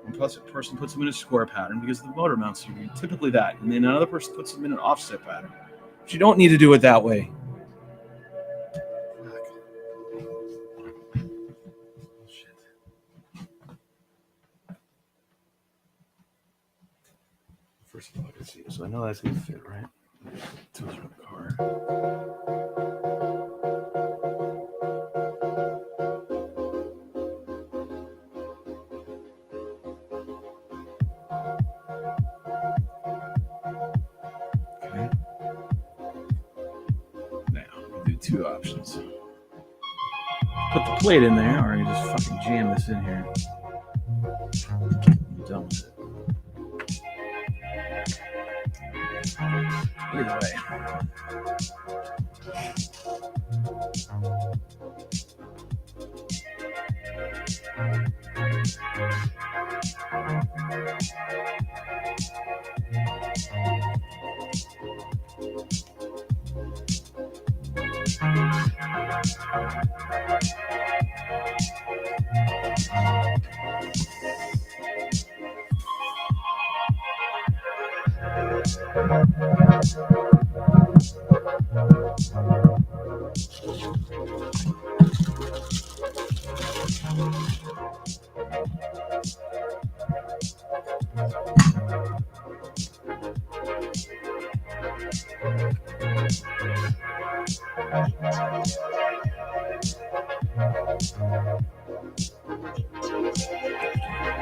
S2: One person puts them in a square pattern because the motor mounts are typically that, and then another person puts them in an offset pattern. But you don't need to do it that way. First of all, I can see it, so I know that's gonna fit, right? Tools from the car. Okay. Now we'll do two options. Put the plate in there, or you just fucking jam this in here. I'm done with it. Either way.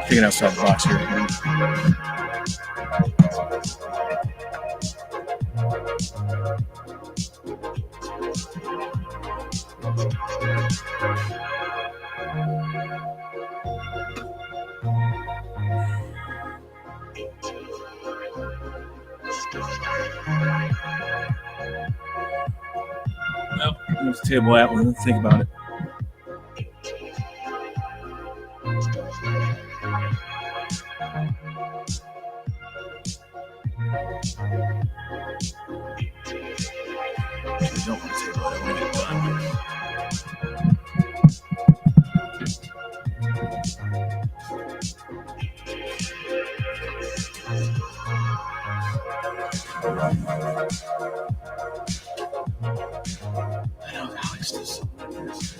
S2: Thinking outside the box here. Well, there's the table at one. Let's think about it. I don't want to table next to something like this.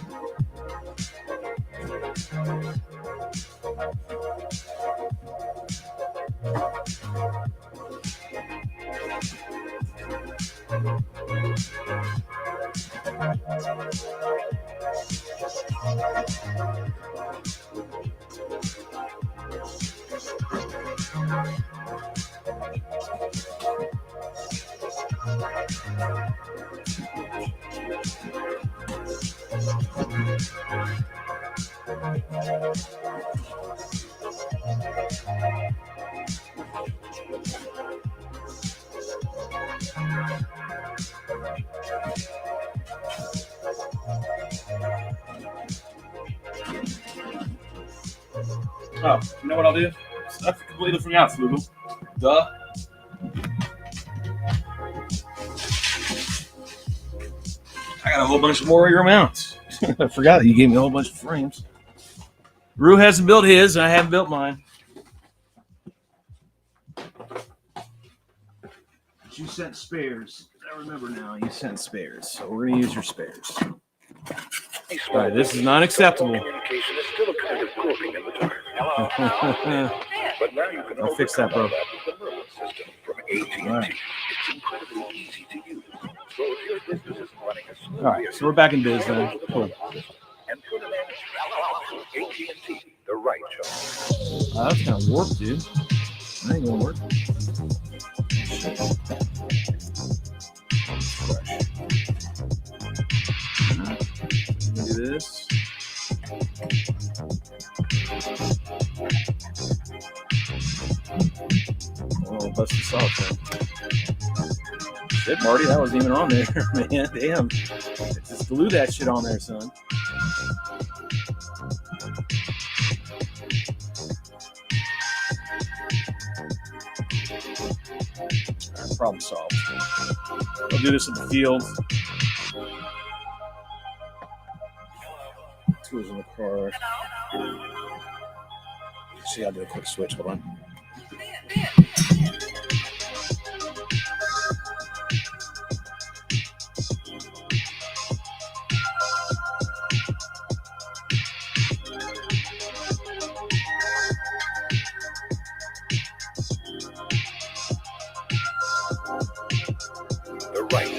S2: Oh, you know what I'll do? I completely forgot, Flugel. Duh. I got a whole bunch of Warrior mounts. I forgot that you gave me a whole bunch of frames. Rue hasn't built his, and I haven't built mine. But you sent spares. I remember now. You sent spares, so we're gonna use your spares. All right, this is not acceptable.
S3: Communication is still a kind of groping in the dark. Hello. But now you can
S2: I'll fix that, bro.
S3: with the Merlin system from AT&T.
S2: All right.
S3: It's incredibly easy to use. So if your business is running as smoothly
S2: All right, so we're back in biz now. Cool.
S3: and put it in AT&T, the right choice.
S2: That's kind of warped, dude. That ain't gonna work. Do this. Oh, bust this off, man. Shit, Marty, that wasn't even on there, man. Damn. Just glue that shit on there, son. Right, problem solved. I'll do this in the field. Tools in the car. See, I'll do a quick switch. Hold on.
S3: The right.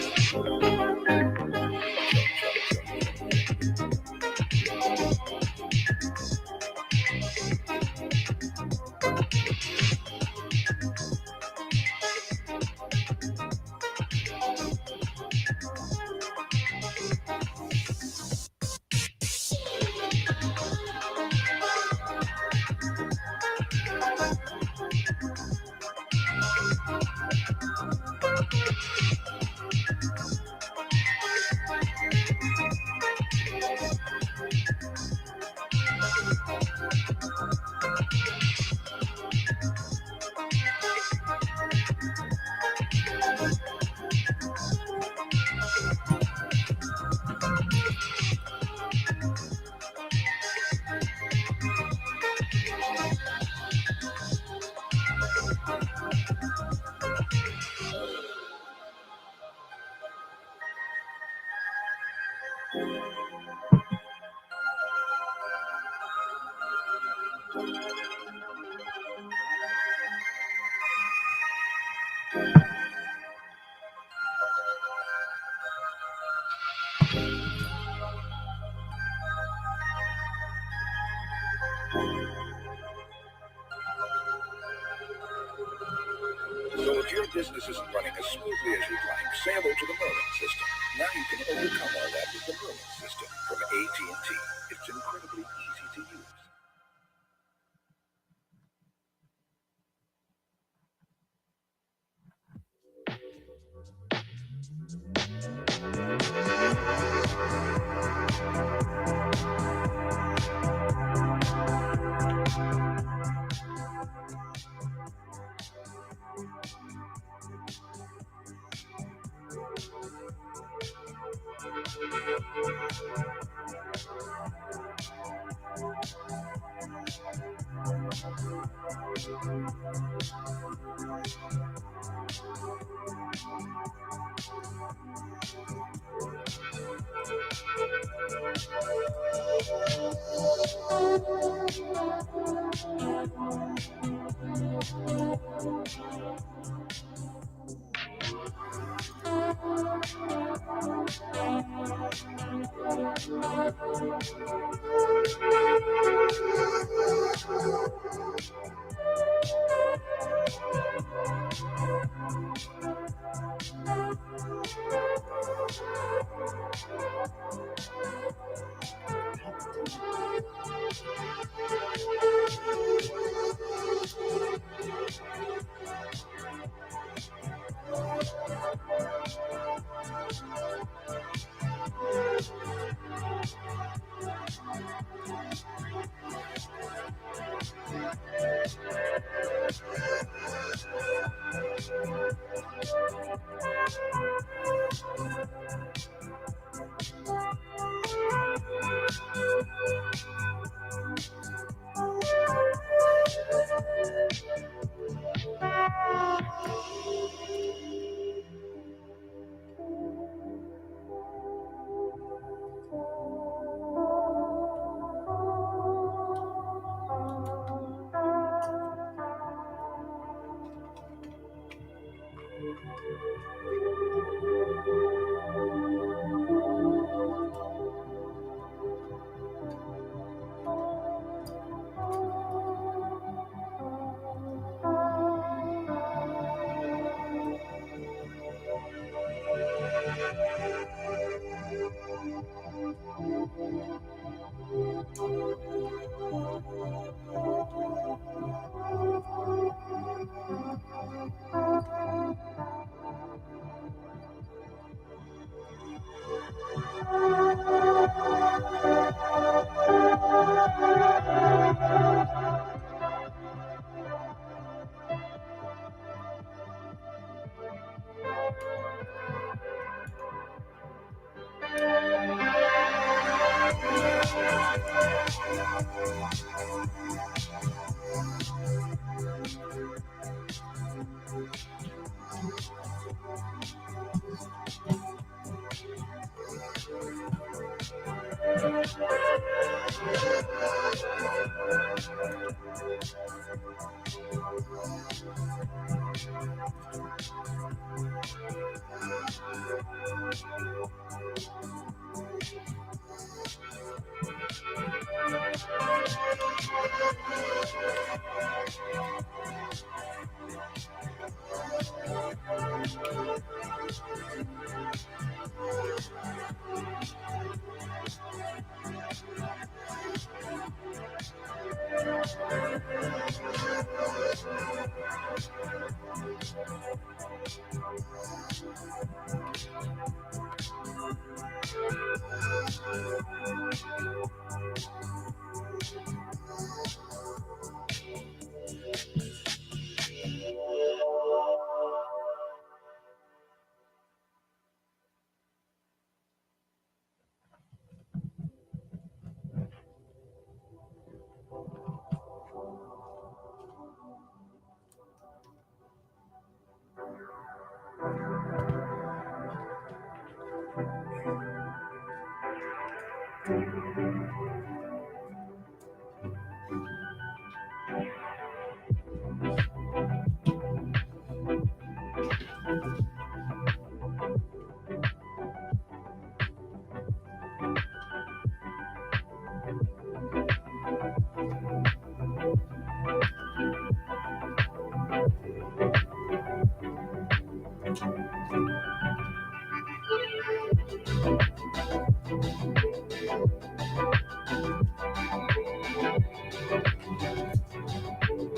S3: So if your business isn't running as smoothly as you'd like, say hello to the Merlin system. Now you can overcome all that with the Merlin system from AT&T. It's incredibly easy to use.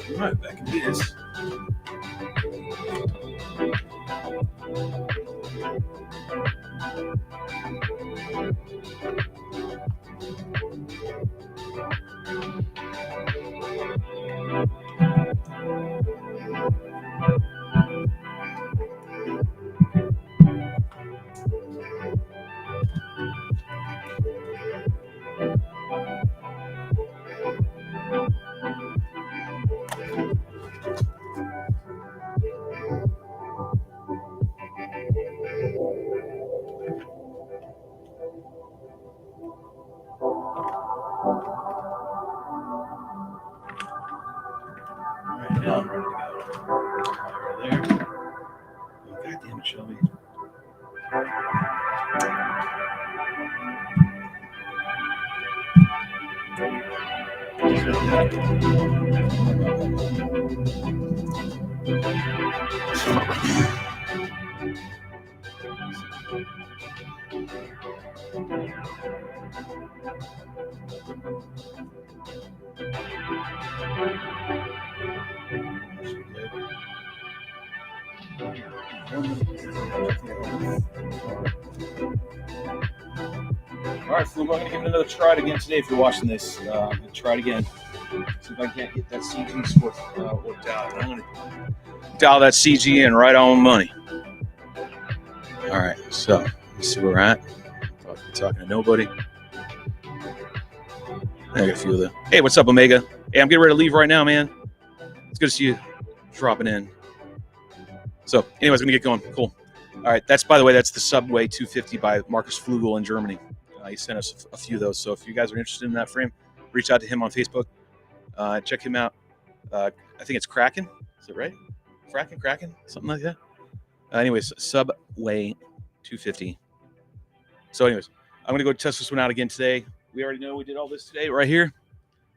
S2: All right, back in this. All right, Flug, I'm going to give it another try again today if you're watching this. Try it again. See if I can't get that CG score worked out. I'm going to
S1: Dial that CG in right on money. All right, so let's see where we're at. Talking to nobody. I got a few of them. Hey, what's up, Omega? Hey, I'm getting ready to leave right now, man. It's good to see you dropping in. So, anyways, I'm going to get going. Cool. All right, by the way, that's the Subway 250 by Marcus Flugel in Germany. He sent us a few of those. So if you guys are interested in that frame, reach out to him on Facebook. Check him out. I think it's Kraken. Is it right? Kraken? Something like that. Anyways, Subway 250. So anyways, I'm going to go test this one out again today. We already know we did all this today right here.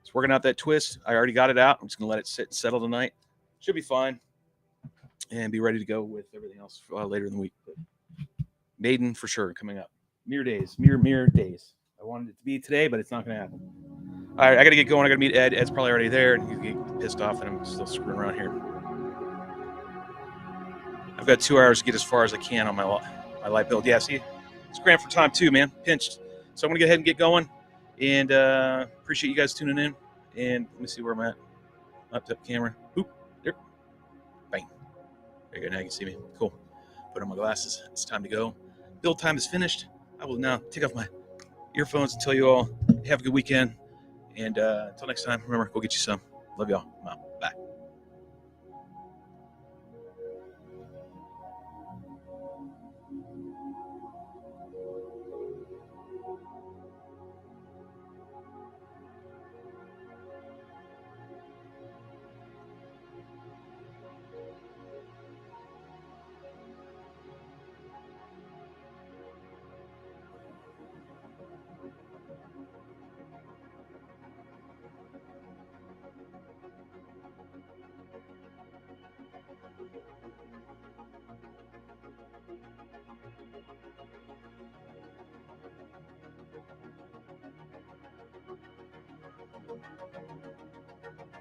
S1: It's working out that twist. I already got it out. I'm just going to let it sit and settle tonight. Should be fine. And be ready to go with everything else later in the week. But Maiden for sure coming up. Mere days. I wanted it to be today, but it's not going to happen. All right, I got to get going. I got to meet Ed. Ed's probably already there, and he's getting pissed off, and I'm still screwing around here. I've got 2 hours to get as far as I can on my light build. Yeah, see, it's cramped for time too, man. Pinched. So I'm going to go ahead and get going, and appreciate you guys tuning in. And let me see where I'm at. Up to the camera. Oop, there. Bang. There you go. Now you can see me. Cool. Put on my glasses. It's time to go. Build time is finished. I will now take off my earphones and tell you all have a good weekend. And until next time, remember, go get you some. Love y'all. Bye.